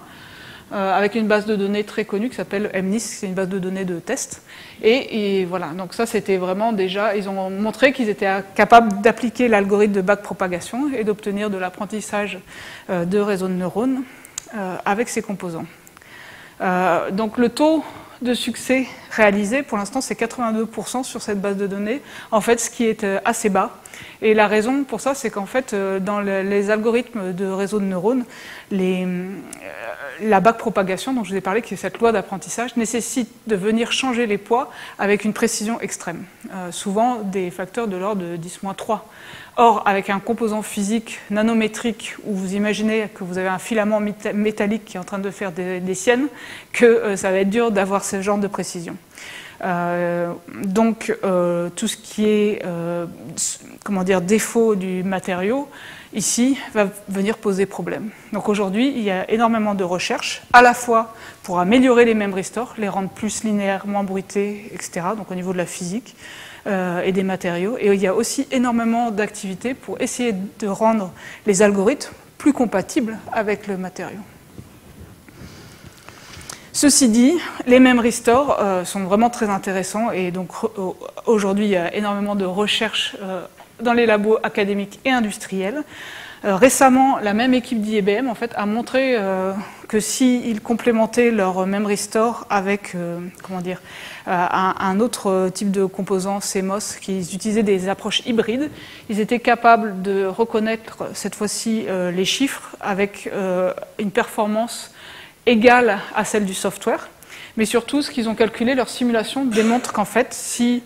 avec une base de données très connue qui s'appelle MNIST, c'est une base de données de test. Et voilà, donc ça c'était vraiment déjà, ils ont montré qu'ils étaient capables d'appliquer l'algorithme de backpropagation et d'obtenir de l'apprentissage de réseaux de neurones avec ces composants. Donc le taux de succès réalisé, pour l'instant, c'est 82% sur cette base de données, en fait, ce qui est assez bas. Et la raison pour ça, c'est qu'en fait, dans les algorithmes de réseaux de neurones, la backpropagation, dont je vous ai parlé, qui est cette loi d'apprentissage, nécessite de venir changer les poids avec une précision extrême, souvent des facteurs de l'ordre de 10-3. Or, avec un composant physique nanométrique, où vous imaginez que vous avez un filament métallique qui est en train de faire des siennes, que ça va être dur d'avoir ce genre de précision. Donc, tout ce qui est défaut du matériau, ici, va venir poser problème. Donc aujourd'hui, il y a énormément de recherches, à la fois pour améliorer les memory stores, les rendre plus linéaires, moins bruités, etc., donc au niveau de la physique, et des matériaux. Et il y a aussi énormément d'activités pour essayer de rendre les algorithmes plus compatibles avec le matériau. Ceci dit, les memory stores sont vraiment très intéressants et donc aujourd'hui il y a énormément de recherches dans les labos académiques et industriels. Récemment, la même équipe d'IBM en fait, a montré que s'ils complémentaient leur memory store avec un autre type de composant CMOS, qu'ils utilisaient des approches hybrides, ils étaient capables de reconnaître cette fois-ci les chiffres avec une performance égale à celle du software. Mais surtout, ce qu'ils ont calculé, leur simulation démontre qu'en fait, si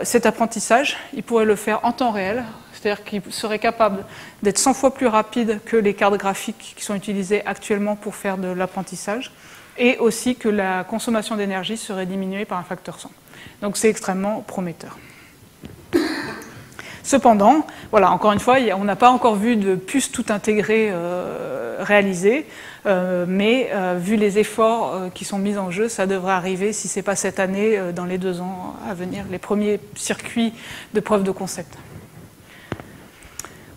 cet apprentissage, ils pourraient le faire en temps réel, c'est-à-dire qu'ils seraient capables d'être 100 fois plus rapides que les cartes graphiques qui sont utilisées actuellement pour faire de l'apprentissage, et aussi que la consommation d'énergie serait diminuée par un facteur 100. Donc c'est extrêmement prometteur. Cependant, voilà, encore une fois, on n'a pas encore vu de puces tout intégrées réalisées, mais vu les efforts qui sont mis en jeu, ça devrait arriver, si ce n'est pas cette année, dans les 2 ans à venir, les premiers circuits de preuve de concept.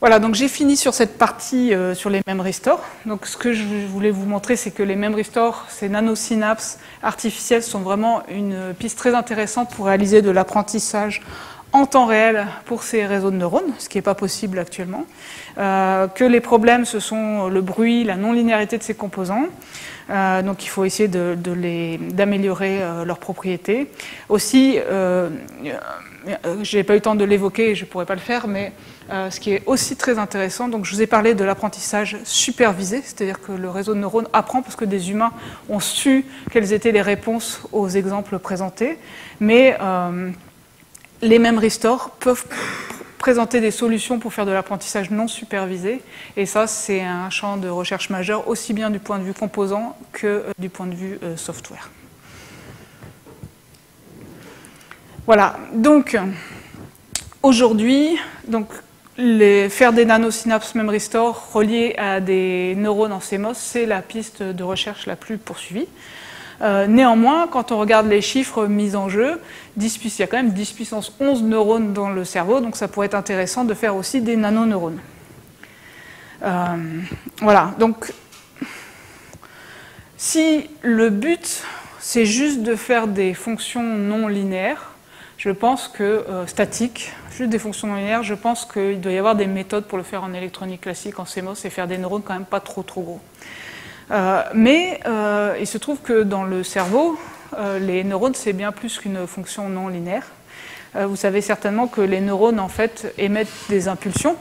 Voilà, donc j'ai fini sur cette partie sur les memory stores. Donc ce que je voulais vous montrer, c'est que les memory stores, ces nanosynapses artificielles, sont vraiment une piste très intéressante pour réaliser de l'apprentissage en temps réel pour ces réseaux de neurones, ce qui n'est pas possible actuellement. Que les problèmes, ce sont le bruit, la non-linéarité de ces composants. Donc il faut essayer d'améliorer leurs propriétés. Aussi, je n'ai pas eu le temps de l'évoquer, je ne pourrais pas le faire, mais ce qui est aussi très intéressant, donc je vous ai parlé de l'apprentissage supervisé, c'est-à-dire que le réseau de neurones apprend parce que des humains ont su quelles étaient les réponses aux exemples présentés, mais les memory stores peuvent présenter des solutions pour faire de l'apprentissage non supervisé, et ça c'est un champ de recherche majeur, aussi bien du point de vue composant que du point de vue software. Voilà, donc aujourd'hui, faire des nanosynapses memory store reliés à des neurones en CMOS, c'est la piste de recherche la plus poursuivie. Néanmoins, quand on regarde les chiffres mis en jeu, il y a quand même 10 puissance 11 neurones dans le cerveau, donc ça pourrait être intéressant de faire aussi des nanoneurones. Voilà, donc si le but c'est juste de faire des fonctions non linéaires, je pense que statiques, juste des fonctions non linéaires, je pense qu'il doit y avoir des méthodes pour le faire en électronique classique, en CMOS, et faire des neurones quand même pas trop gros. Mais il se trouve que dans le cerveau, les neurones, c'est bien plus qu'une fonction non linéaire. Vous savez certainement que les neurones, en fait, émettent des impulsions.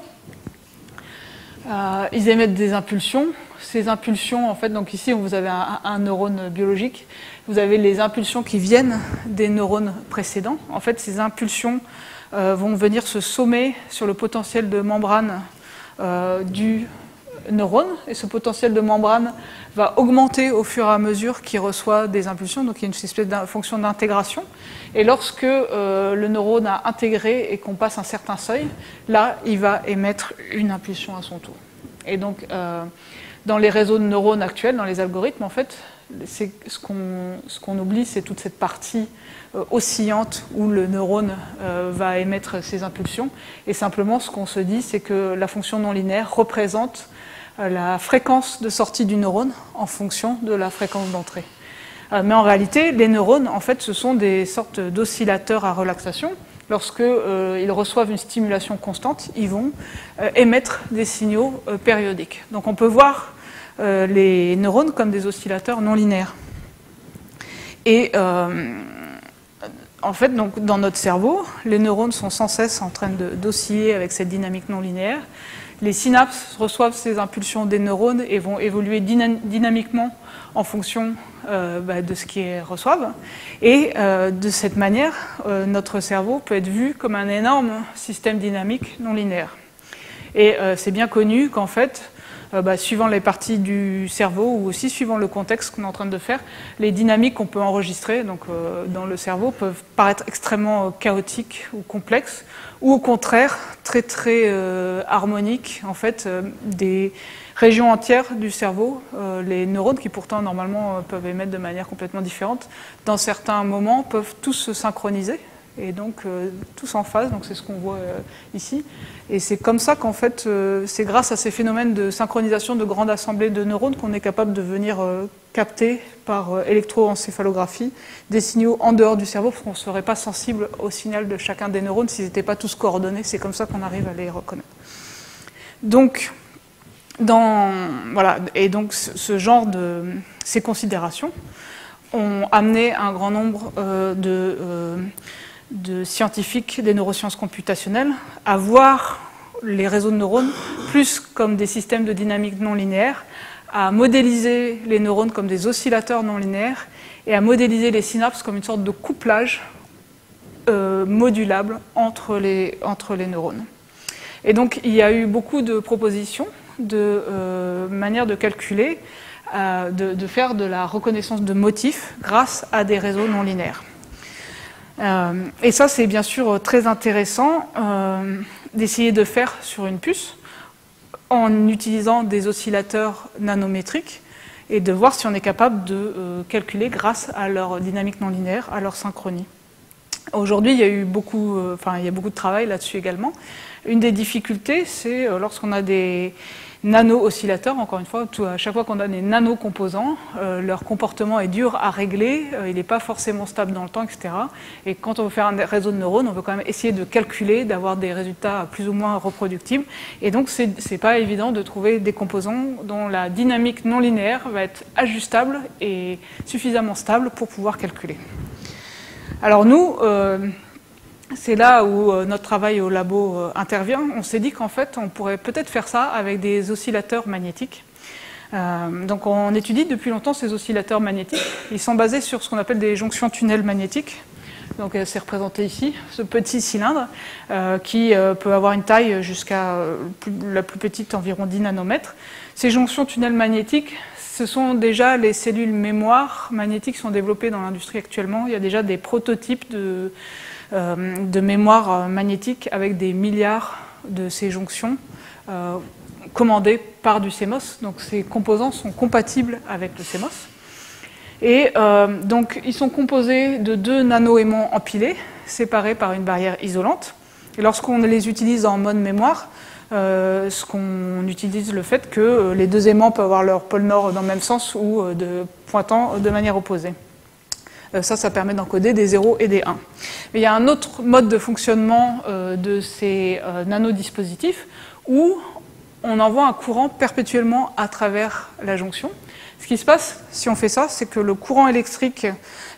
Ils émettent des impulsions. Ces impulsions, en fait, donc ici, vous avez un neurone biologique. Vous avez les impulsions qui viennent des neurones précédents. En fait, ces impulsions vont venir se sommer sur le potentiel de membrane du neurone, et ce potentiel de membrane va augmenter au fur et à mesure qu'il reçoit des impulsions, donc il y a une espèce de fonction d'intégration, et lorsque le neurone a intégré et qu'on passe un certain seuil, là il va émettre une impulsion à son tour. Et donc dans les réseaux de neurones actuels, dans les algorithmes, en fait, ce qu'on oublie, c'est toute cette partie oscillante où le neurone va émettre ses impulsions, et simplement ce qu'on se dit, c'est que la fonction non linéaire représente la fréquence de sortie du neurone en fonction de la fréquence d'entrée. Mais en réalité, les neurones, en fait, ce sont des sortes d'oscillateurs à relaxation. Lorsqu'ils reçoivent une stimulation constante, ils vont émettre des signaux périodiques. Donc on peut voir les neurones comme des oscillateurs non linéaires. Et en fait, donc, dans notre cerveau, les neurones sont sans cesse en train d'osciller avec cette dynamique non linéaire. Les synapses reçoivent ces impulsions des neurones et vont évoluer dynamiquement en fonction de ce qu'ils reçoivent. Et de cette manière, notre cerveau peut être vu comme un énorme système dynamique non linéaire. Et c'est bien connu qu'en fait, suivant les parties du cerveau ou aussi suivant le contexte qu'on est en train de faire, les dynamiques qu'on peut enregistrer dans le cerveau peuvent paraître extrêmement chaotiques ou complexes, ou au contraire très très harmoniques. En fait, des régions entières du cerveau, les neurones qui pourtant normalement peuvent émettre de manière complètement différente, dans certains moments peuvent tous se synchroniser et donc tous en phase, donc c'est ce qu'on voit ici. Et c'est comme ça qu'en fait, c'est grâce à ces phénomènes de synchronisation de grandes assemblées de neurones qu'on est capable de venir capter par électroencéphalographie des signaux en dehors du cerveau, parce qu'on ne serait pas sensible au signal de chacun des neurones s'ils n'étaient pas tous coordonnés. C'est comme ça qu'on arrive à les reconnaître. Donc, voilà, et donc ce genre ces considérations ont amené un grand nombre de scientifiques des neurosciences computationnelles à voir les réseaux de neurones plus comme des systèmes de dynamique non linéaire, à modéliser les neurones comme des oscillateurs non linéaires et à modéliser les synapses comme une sorte de couplage modulable entre les neurones. Et donc il y a eu beaucoup de propositions de manières de calculer, de faire de la reconnaissance de motifs grâce à des réseaux non linéaires. Et ça, c'est bien sûr très intéressant d'essayer de faire sur une puce en utilisant des oscillateurs nanométriques et de voir si on est capable de calculer grâce à leur dynamique non linéaire, à leur synchronie. Aujourd'hui, il y a beaucoup de travail là-dessus également. Une des difficultés, c'est lorsqu'on a des nano-oscillateurs, encore une fois, à chaque fois qu'on a des nano-composants, leur comportement est dur à régler, il n'est pas forcément stable dans le temps, etc. Et quand on veut faire un réseau de neurones, on veut quand même essayer de calculer, d'avoir des résultats plus ou moins reproductibles. Et donc, c'est pas évident de trouver des composants dont la dynamique non linéaire va être ajustable et suffisamment stable pour pouvoir calculer. Alors nous, c'est là où notre travail au labo intervient. On s'est dit qu'en fait, on pourrait peut-être faire ça avec des oscillateurs magnétiques. Donc on étudie depuis longtemps ces oscillateurs magnétiques. Ils sont basés sur ce qu'on appelle des jonctions tunnels magnétiques. Donc c'est représenté ici, ce petit cylindre qui peut avoir une taille jusqu'à la plus petite, environ 10 nanomètres. Ces jonctions tunnels magnétiques, ce sont déjà les cellules mémoire magnétiques qui sont développées dans l'industrie actuellement. Il y a déjà des prototypes de mémoire magnétique avec des milliards de ces jonctions commandées par du CMOS. Donc ces composants sont compatibles avec le CMOS. Et donc ils sont composés de 2 nano-aimants empilés, séparés par une barrière isolante. Et lorsqu'on les utilise en mode mémoire, on utilise le fait que les 2 aimants peuvent avoir leur pôle nord dans le même sens ou pointant de manière opposée. Ça permet d'encoder des 0 et des 1. Mais il y a un autre mode de fonctionnement de ces nanodispositifs où on envoie un courant perpétuellement à travers la jonction. Ce qui se passe, si on fait ça, c'est que le courant électrique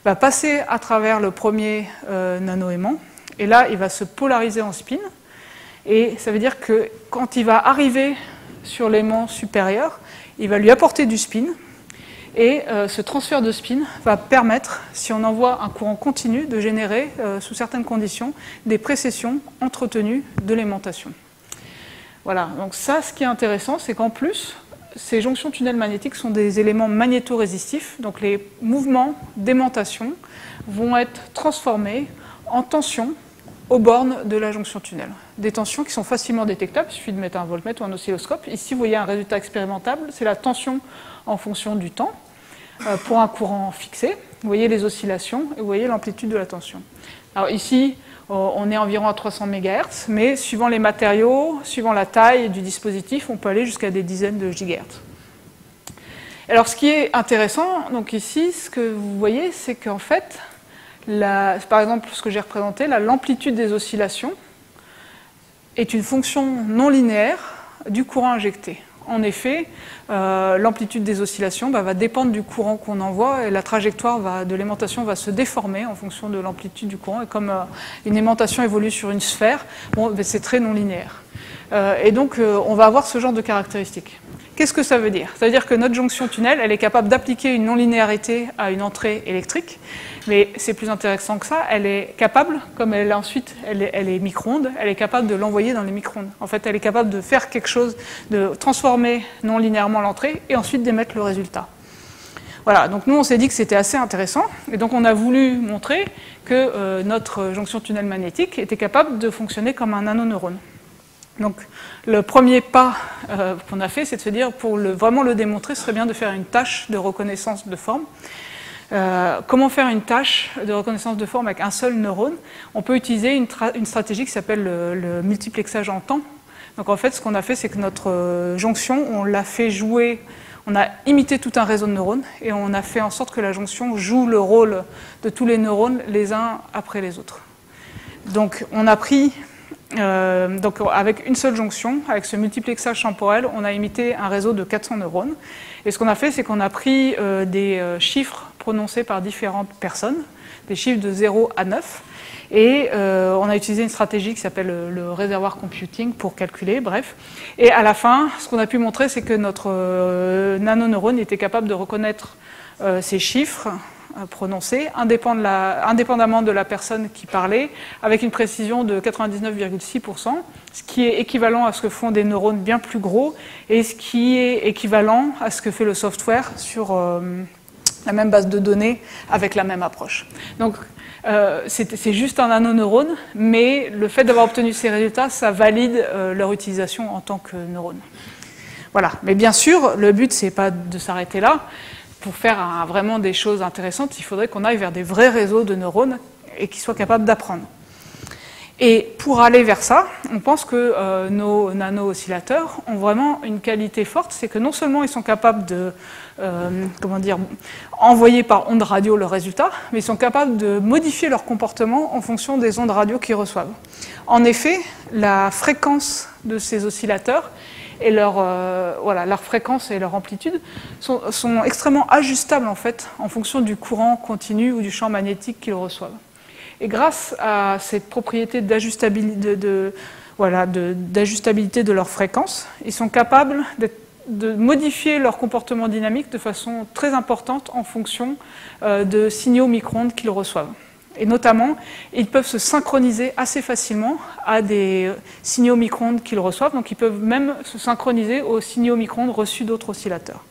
va passer à travers le premier nano-aimant, et là, il va se polariser en spin, et ça veut dire que quand il va arriver sur l'aimant supérieur, il va lui apporter du spin, et ce transfert de spin va permettre, si on envoie un courant continu, de générer, sous certaines conditions, des précessions entretenues de l'aimantation. Voilà, donc ça, ce qui est intéressant, c'est qu'en plus, ces jonctions tunnels magnétiques sont des éléments magnétorésistifs, donc les mouvements d'aimantation vont être transformés en tensions aux bornes de la jonction tunnel. Des tensions qui sont facilement détectables, il suffit de mettre un voltmètre ou un oscilloscope. Ici, vous voyez un résultat expérimentable, c'est la tension en fonction du temps pour un courant fixé. Vous voyez les oscillations et vous voyez l'amplitude de la tension. Alors ici, on est environ à 300 MHz, mais suivant les matériaux, suivant la taille du dispositif, on peut aller jusqu'à des dizaines de gigahertz. Alors, ce qui est intéressant, donc ici, ce que vous voyez, c'est qu'en fait, par exemple, ce que j'ai représenté, l'amplitude des oscillations est une fonction non linéaire du courant injecté. En effet, l'amplitude des oscillations va dépendre du courant qu'on envoie et la trajectoire de l'aimantation va se déformer en fonction de l'amplitude du courant. Et comme une aimantation évolue sur une sphère, c'est très non linéaire. Et donc, on va avoir ce genre de caractéristiques. Qu'est-ce que ça veut dire? Ça veut dire que notre jonction tunnel, elle est capable d'appliquer une non-linéarité à une entrée électrique, mais c'est plus intéressant que ça, elle est capable, comme elle est micro-ondes, elle est capable de l'envoyer dans les micro-ondes. En fait, elle est capable de faire quelque chose, de transformer non-linéairement l'entrée et ensuite d'émettre le résultat. Voilà, donc nous on s'est dit que c'était assez intéressant, et donc on a voulu montrer que notre jonction tunnel magnétique était capable de fonctionner comme un nanoneurone. Donc le premier pas qu'on a fait, c'est de se dire, pour vraiment le démontrer, ce serait bien de faire une tâche de reconnaissance de forme. Comment faire une tâche de reconnaissance de forme avec un seul neurone? On peut utiliser une stratégie qui s'appelle le multiplexage en temps. Donc en fait, ce qu'on a fait, c'est que notre jonction, on l'a fait jouer, on a imité tout un réseau de neurones, et on a fait en sorte que la jonction joue le rôle de tous les neurones les uns après les autres. Donc on a pris... donc avec une seule jonction, avec ce multiplexage temporel, on a imité un réseau de 400 neurones. Et ce qu'on a fait, c'est qu'on a pris des chiffres prononcés par différentes personnes, des chiffres de 0 à 9, et on a utilisé une stratégie qui s'appelle le réservoir computing pour calculer, bref. Et à la fin, ce qu'on a pu montrer, c'est que notre nanoneurone était capable de reconnaître ces chiffres prononcé, indépendamment de la personne qui parlait, avec une précision de 99,6%, ce qui est équivalent à ce que font des neurones bien plus gros, et ce qui est équivalent à ce que fait le software sur la même base de données avec la même approche. Donc c'est juste un nanoneurone, mais le fait d'avoir obtenu ces résultats, ça valide leur utilisation en tant que neurone. Voilà, mais bien sûr, le but, c'est pas de s'arrêter là. Pour faire vraiment des choses intéressantes, il faudrait qu'on aille vers des vrais réseaux de neurones et qui soient capables d'apprendre. Et pour aller vers ça, on pense que nos nano-oscillateurs ont vraiment une qualité forte, c'est que non seulement ils sont capables de envoyer par ondes radio le résultat, mais ils sont capables de modifier leur comportement en fonction des ondes radio qu'ils reçoivent. En effet, la fréquence de ces oscillateurs et leur fréquence et leur amplitude sont extrêmement ajustables en fait, en fonction du courant continu ou du champ magnétique qu'ils reçoivent. Et grâce à cette propriété d'ajustabilité de leur fréquence, ils sont capables de modifier leur comportement dynamique de façon très importante en fonction de signaux micro-ondes qu'ils reçoivent. Et notamment, ils peuvent se synchroniser assez facilement à des signaux micro-ondes qu'ils reçoivent. Donc, ils peuvent même se synchroniser aux signaux micro-ondes reçus d'autres oscillateurs.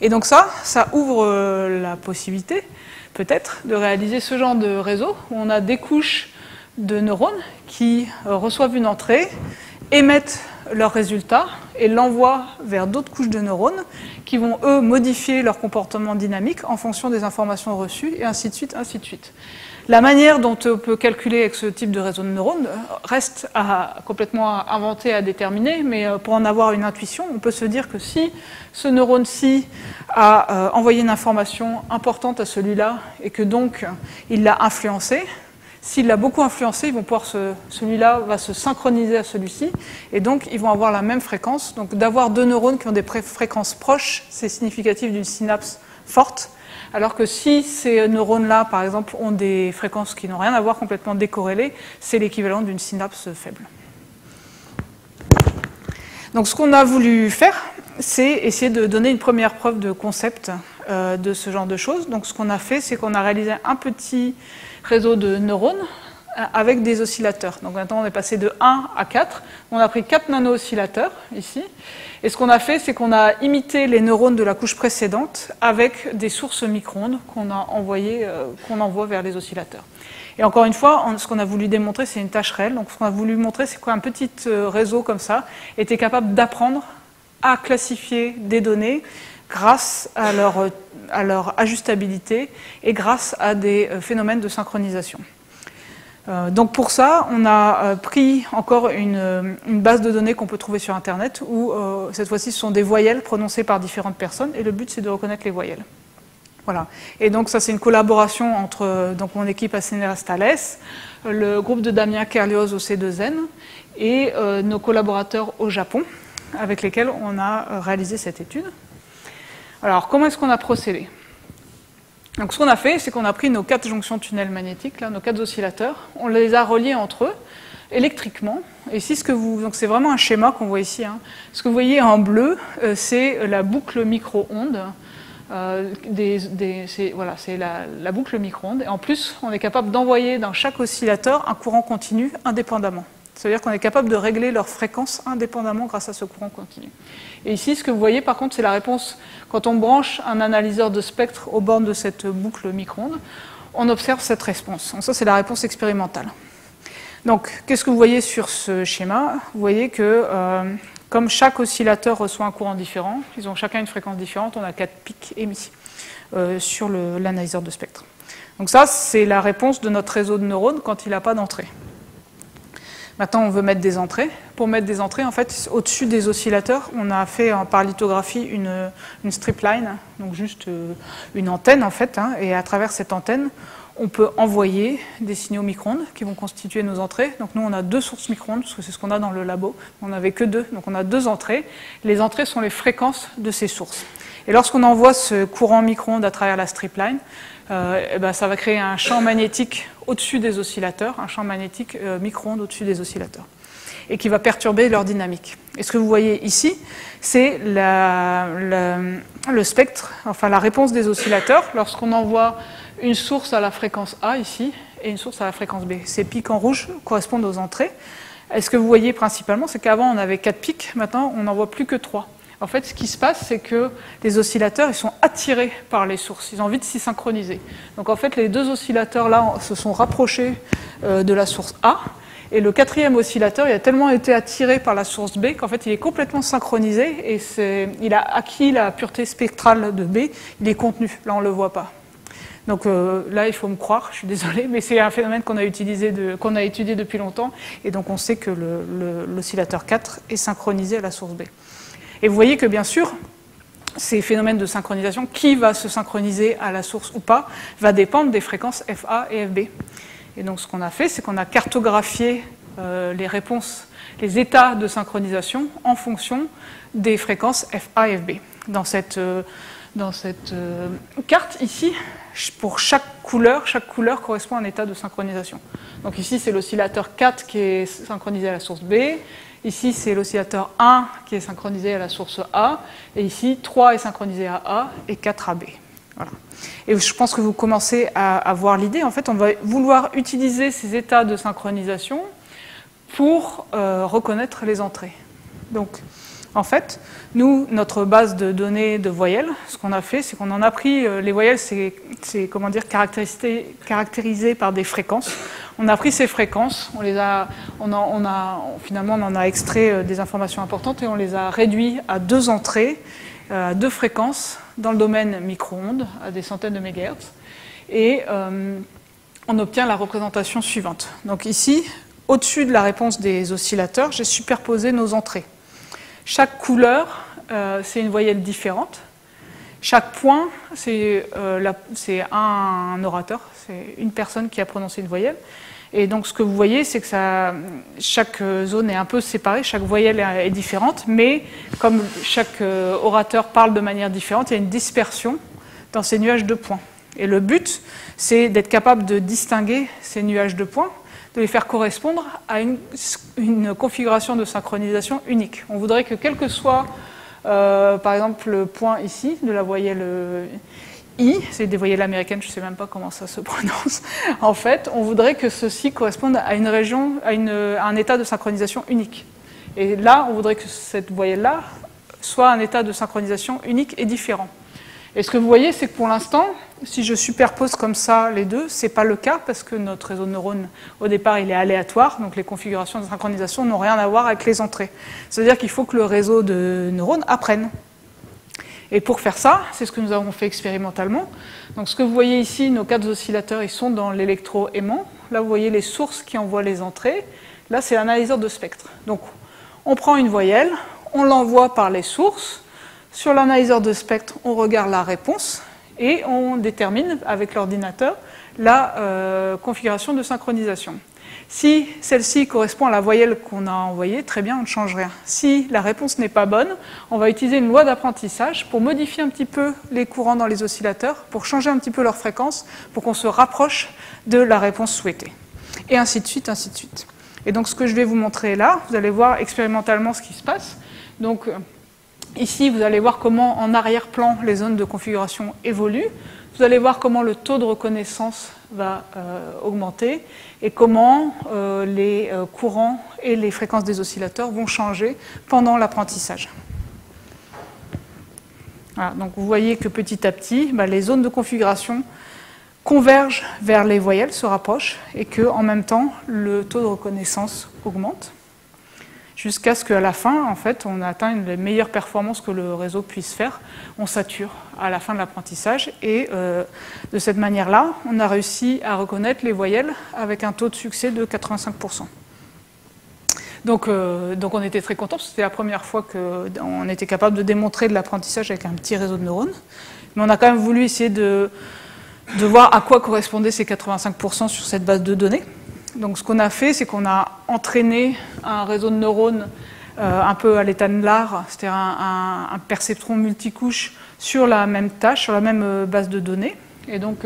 Et donc ça ouvre la possibilité, peut-être, de réaliser ce genre de réseau où on a des couches de neurones qui reçoivent une entrée, émettent leurs résultats et l'envoient vers d'autres couches de neurones qui vont, eux, modifier leur comportement dynamique en fonction des informations reçues, et ainsi de suite, ainsi de suite. La manière dont on peut calculer avec ce type de réseau de neurones reste complètement à inventer, à déterminer, mais pour en avoir une intuition, on peut se dire que si ce neurone-ci a envoyé une information importante à celui-là et que donc il l'a influencé, s'il l'a beaucoup influencé, celui-là va se synchroniser à celui-ci, et donc ils vont avoir la même fréquence. Donc d'avoir deux neurones qui ont des fréquences proches, c'est significatif d'une synapse forte, alors que si ces neurones-là, par exemple, ont des fréquences qui n'ont rien à voir, complètement décorrélées, c'est l'équivalent d'une synapse faible. Donc ce qu'on a voulu faire, c'est essayer de donner une première preuve de concept de ce genre de choses. Donc ce qu'on a fait, c'est qu'on a réalisé un petit réseau de neurones avec des oscillateurs. Donc maintenant, on est passé de 1 à 4. On a pris 4 nano-oscillateurs ici. Et ce qu'on a fait, c'est qu'on a imité les neurones de la couche précédente avec des sources micro-ondes qu'on envoie vers les oscillateurs. Et encore une fois, ce qu'on a voulu démontrer, c'est une tâche réelle. Donc ce qu'on a voulu montrer, c'est qu'un petit réseau comme ça était capable d'apprendre à classifier des données grâce à leur ajustabilité et grâce à des phénomènes de synchronisation. Donc pour ça, on a pris encore une base de données qu'on peut trouver sur Internet, où cette fois-ci ce sont des voyelles prononcées par différentes personnes, et le but c'est de reconnaître les voyelles. Voilà. Et donc ça c'est une collaboration entre donc, mon équipe à CNRS Thales, le groupe de Damien Kerlioz au C2N, et nos collaborateurs au Japon, avec lesquels on a réalisé cette étude. Alors comment est-ce qu'on a procédé ? Donc ce qu'on a fait, c'est qu'on a pris nos 4 jonctions tunnels magnétiques, là, nos 4 oscillateurs, on les a reliés entre eux électriquement. Et ici, donc c'est vraiment un schéma qu'on voit ici. Hein. Ce que vous voyez en bleu, c'est la boucle micro-ondes. Voilà, c'est la boucle micro-ondes. Et en plus, on est capable d'envoyer dans chaque oscillateur un courant continu indépendamment. C'est-à-dire qu'on est capable de régler leur fréquence indépendamment grâce à ce courant continu. Et ici, ce que vous voyez, par contre, c'est la réponse quand on branche un analyseur de spectre aux bornes de cette boucle micro-ondes. On observe cette réponse. Donc ça, c'est la réponse expérimentale. Donc, qu'est-ce que vous voyez sur ce schéma ? Vous voyez que, comme chaque oscillateur reçoit un courant différent, ils ont chacun une fréquence différente, on a 4 pics émis sur l'analyseur de spectre. Donc ça, c'est la réponse de notre réseau de neurones quand il n'a pas d'entrée. Maintenant, on veut mettre des entrées. Pour mettre des entrées, en fait, au-dessus des oscillateurs, on a fait par lithographie une strip line, donc juste une antenne, en fait. Hein, et à travers cette antenne, on peut envoyer des signaux micro-ondes qui vont constituer nos entrées. Donc nous, on a 2 sources micro-ondes, parce que c'est ce qu'on a dans le labo. On n'avait que 2, donc on a 2 entrées. Les entrées sont les fréquences de ces sources. Et lorsqu'on envoie ce courant micro-ondes à travers la strip line, ça va créer un champ magnétique au-dessus des oscillateurs, un champ magnétique micro-ondes au-dessus des oscillateurs, et qui va perturber leur dynamique. Et ce que vous voyez ici, c'est le spectre, enfin la réponse des oscillateurs, lorsqu'on envoie une source à la fréquence A ici, et une source à la fréquence B. Ces pics en rouge correspondent aux entrées. Et ce que vous voyez principalement, c'est qu'avant on avait 4 pics, maintenant on n'en voit plus que 3. En fait, ce qui se passe, c'est que les oscillateurs ils sont attirés par les sources. Ils ont envie de s'y synchroniser. Donc, en fait, les 2 oscillateurs-là se sont rapprochés de la source A. Et le 4e oscillateur, il a tellement été attiré par la source B qu'en fait, il est complètement synchronisé. Et il a acquis la pureté spectrale de B. Il est contenu. Là, on ne le voit pas. Donc là, il faut me croire, je suis désolée, mais c'est un phénomène qu'on a étudié depuis longtemps. Et donc, on sait que l'oscillateur 4 est synchronisé à la source B. Et vous voyez que, bien sûr, ces phénomènes de synchronisation, qui va se synchroniser à la source ou pas, va dépendre des fréquences FA et FB. Et donc, ce qu'on a fait, c'est qu'on a cartographié les réponses, les états de synchronisation en fonction des fréquences FA et FB. Dans cette carte, ici, pour chaque couleur correspond à un état de synchronisation. Donc ici, c'est l'oscillateur 4 qui est synchronisé à la source B. Ici, c'est l'oscillateur 1 qui est synchronisé à la source A. Et ici, 3 est synchronisé à A et 4 à B. Voilà. Et je pense que vous commencez à voir l'idée. En fait, on va vouloir utiliser ces états de synchronisation pour reconnaître les entrées. Donc, en fait, nous, notre base de données de voyelles, ce qu'on a fait, c'est qu'on en a pris, les voyelles, c'est comment dire, caractérisé par des fréquences. On a pris ces fréquences, finalement, on en a extrait des informations importantes et on les a réduites à 2 entrées, à 2 fréquences dans le domaine micro-ondes, à des centaines de mégahertz. Et on obtient la représentation suivante. Donc ici, au-dessus de la réponse des oscillateurs, j'ai superposé nos entrées. Chaque couleur, c'est une voyelle différente. Chaque point, c'est un orateur, c'est une personne qui a prononcé une voyelle. Et donc, ce que vous voyez, c'est que chaque zone est un peu séparée, chaque voyelle est différente, mais comme chaque orateur parle de manière différente, il y a une dispersion dans ces nuages de points. Et le but, c'est d'être capable de distinguer ces nuages de points, de les faire correspondre à une configuration de synchronisation unique. On voudrait que quel que soit, par exemple, le point ici, de la voyelle I, c'est des voyelles américaines, je ne sais même pas comment ça se prononce, en fait, on voudrait que ceci corresponde à une région, à un état de synchronisation unique. Et là, on voudrait que cette voyelle-là soit un état de synchronisation unique et différent. Et ce que vous voyez, c'est que pour l'instant, si je superpose comme ça les deux, ce n'est pas le cas parce que notre réseau de neurones, au départ, il est aléatoire, donc les configurations de synchronisation n'ont rien à voir avec les entrées. C'est-à-dire qu'il faut que le réseau de neurones apprenne. Et pour faire ça, c'est ce que nous avons fait expérimentalement. Donc ce que vous voyez ici, nos 4 oscillateurs, ils sont dans l'électroaimant. Là, vous voyez les sources qui envoient les entrées. Là, c'est l'analyseur de spectre. Donc, on prend une voyelle, on l'envoie par les sources. Sur l'analyseur de spectre, on regarde la réponse et on détermine avec l'ordinateur la configuration de synchronisation. Si celle-ci correspond à la voyelle qu'on a envoyée, très bien, on ne change rien. Si la réponse n'est pas bonne, on va utiliser une loi d'apprentissage pour modifier un petit peu les courants dans les oscillateurs, pour changer un petit peu leur fréquence, pour qu'on se rapproche de la réponse souhaitée. Et ainsi de suite, ainsi de suite. Et donc ce que je vais vous montrer là, vous allez voir expérimentalement ce qui se passe. Donc ici, vous allez voir comment en arrière-plan les zones de configuration évoluent. Vous allez voir comment le taux de reconnaissance va augmenter et comment les courants et les fréquences des oscillateurs vont changer pendant l'apprentissage. Voilà, donc vous voyez que petit à petit, les zones de configuration convergent vers les voyelles, se rapprochent, et qu'en même temps, le taux de reconnaissance augmente, jusqu'à ce qu'à la fin, en fait, on atteint les meilleures performances que le réseau puisse faire. On sature à la fin de l'apprentissage, et de cette manière-là, on a réussi à reconnaître les voyelles avec un taux de succès de 85%. Donc on était très contents, parce que c'était la première fois qu'on était capable de démontrer de l'apprentissage avec un petit réseau de neurones. Mais on a quand même voulu essayer de voir à quoi correspondaient ces 85% sur cette base de données. Donc ce qu'on a fait, c'est qu'on a entraîné un réseau de neurones un peu à l'état de l'art, c'est-à-dire un perceptron multicouche sur la même tâche, sur la même base de données. Et donc,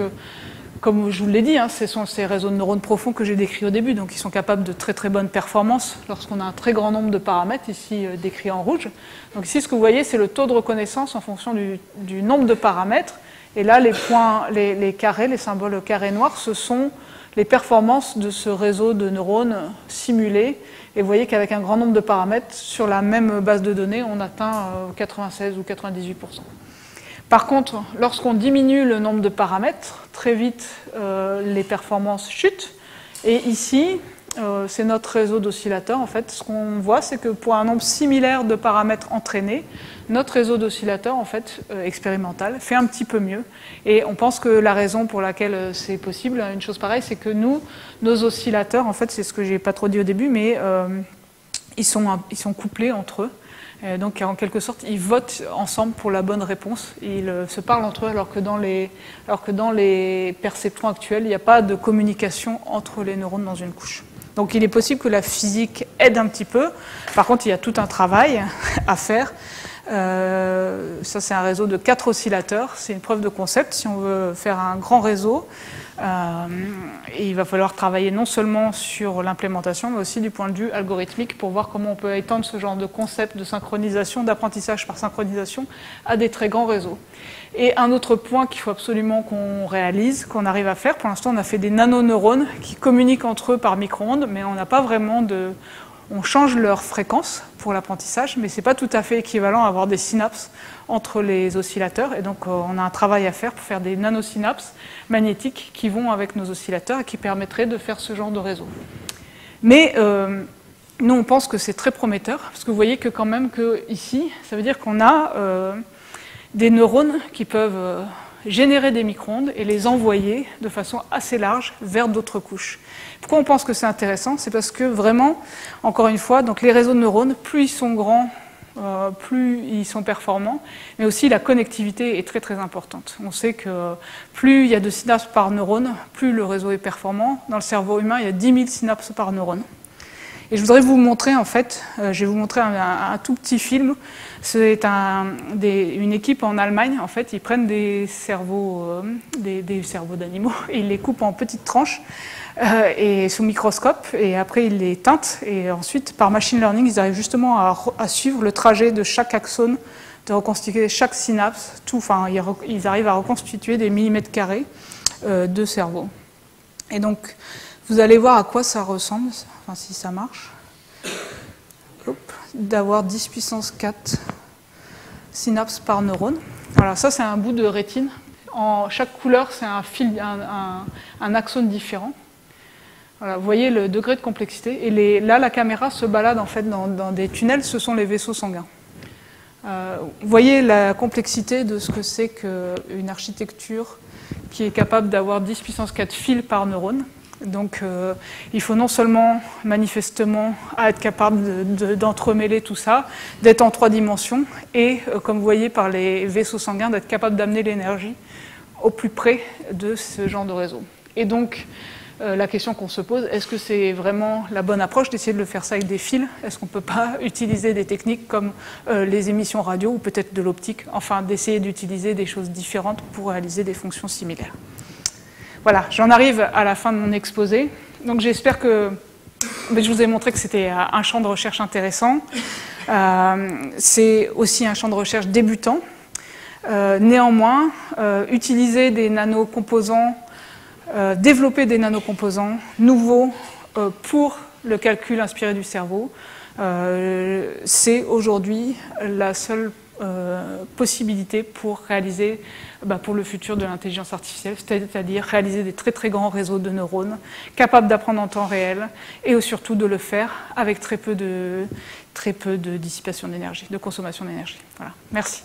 comme je vous l'ai dit, ce sont ces réseaux de neurones profonds que j'ai décrits au début, donc ils sont capables de très très bonnes performances lorsqu'on a un très grand nombre de paramètres, ici décrits en rouge. Donc ici, ce que vous voyez, c'est le taux de reconnaissance en fonction du nombre de paramètres. Et là, les points, les carrés, les symboles carrés noirs, ce sont les performances de ce réseau de neurones simulés. Et vous voyez qu'avec un grand nombre de paramètres, sur la même base de données, on atteint 96 ou 98%. Par contre, lorsqu'on diminue le nombre de paramètres, très vite, les performances chutent. Et ici, c'est notre réseau d'oscillateurs. En fait, ce qu'on voit, c'est que pour un nombre similaire de paramètres entraînés, notre réseau d'oscillateurs, en fait, expérimental, fait un petit peu mieux. Et on pense que la raison pour laquelle c'est possible, une chose pareille, c'est que nos oscillateurs, en fait, c'est ce que j'ai pas trop dit au début, mais ils sont couplés entre eux. Donc, en quelque sorte, ils votent ensemble pour la bonne réponse. Ils se parlent entre eux, alors que dans les perceptrons actuels, il n'y a pas de communication entre les neurones dans une couche. Donc, il est possible que la physique aide un petit peu. Par contre, il y a tout un travail à faire. Ça, c'est un réseau de 4 oscillateurs. C'est une preuve de concept. Si on veut faire un grand réseau, il va falloir travailler non seulement sur l'implémentation, mais aussi du point de vue algorithmique pour voir comment on peut étendre ce genre de concept de synchronisation, d'apprentissage par synchronisation à des très grands réseaux. Et un autre point qu'il faut absolument qu'on réalise, qu'on arrive à faire, pour l'instant on a fait des nanoneurones qui communiquent entre eux par micro-ondes, mais on n'a pas vraiment de... On change leur fréquence pour l'apprentissage, mais ce n'est pas tout à fait équivalent à avoir des synapses entre les oscillateurs. Et donc, on a un travail à faire pour faire des nanosynapses magnétiques qui vont avec nos oscillateurs et qui permettraient de faire ce genre de réseau. Mais nous, on pense que c'est très prometteur, parce que vous voyez que quand même que ici, ça veut dire qu'on a des neurones qui peuvent générer des micro-ondes et les envoyer de façon assez large vers d'autres couches. Pourquoi on pense que c'est intéressant? C'est parce que vraiment, encore une fois, donc les réseaux de neurones, plus ils sont grands, plus ils sont performants, mais aussi la connectivité est très très importante. On sait que plus il y a de synapses par neurone, plus le réseau est performant. Dans le cerveau humain, il y a 10 000 synapses par neurone. Et je voudrais vous montrer, en fait, je vais vous montrer un tout petit film. C'est une équipe en Allemagne, en fait, ils prennent des cerveaux d'animaux et ils les coupent en petites tranches et sous microscope, et après ils les teintent, et ensuite, par machine learning, ils arrivent justement à suivre le trajet de chaque axone, de reconstituer chaque synapse, ils arrivent à reconstituer des millimètres carrés de cerveau. Et donc, vous allez voir à quoi ça ressemble, enfin si ça marche, d'avoir 10 puissance 4 synapses par neurone. Voilà, ça c'est un bout de rétine. Chaque couleur, c'est un axone différent. Voilà, vous voyez le degré de complexité. Et là, la caméra se balade en fait dans des tunnels, ce sont les vaisseaux sanguins. Vous voyez la complexité de ce que c'est qu'une architecture qui est capable d'avoir 10 puissance 4 fils par neurone. Donc il faut non seulement manifestement être capable d'entremêler tout ça, d'être en 3 dimensions, et comme vous voyez par les vaisseaux sanguins, d'être capable d'amener l'énergie au plus près de ce genre de réseau. Et donc la question qu'on se pose, est-ce que c'est vraiment la bonne approche d'essayer de le faire ça avec des fils? Est-ce qu'on ne peut pas utiliser des techniques comme les émissions radio ou peut-être de l'optique, enfin d'essayer d'utiliser des choses différentes pour réaliser des fonctions similaires? Voilà, j'en arrive à la fin de mon exposé. Donc j'espère que je vous ai montré que c'était un champ de recherche intéressant. C'est aussi un champ de recherche débutant. Néanmoins, utiliser des nanocomposants, développer des nanocomposants nouveaux pour le calcul inspiré du cerveau, c'est aujourd'hui la seule possibilité pour réaliser pour le futur de l'intelligence artificielle, c'est-à-dire réaliser des très très grands réseaux de neurones capables d'apprendre en temps réel et surtout de le faire avec très peu de dissipation d'énergie, de consommation d'énergie. Voilà. Merci.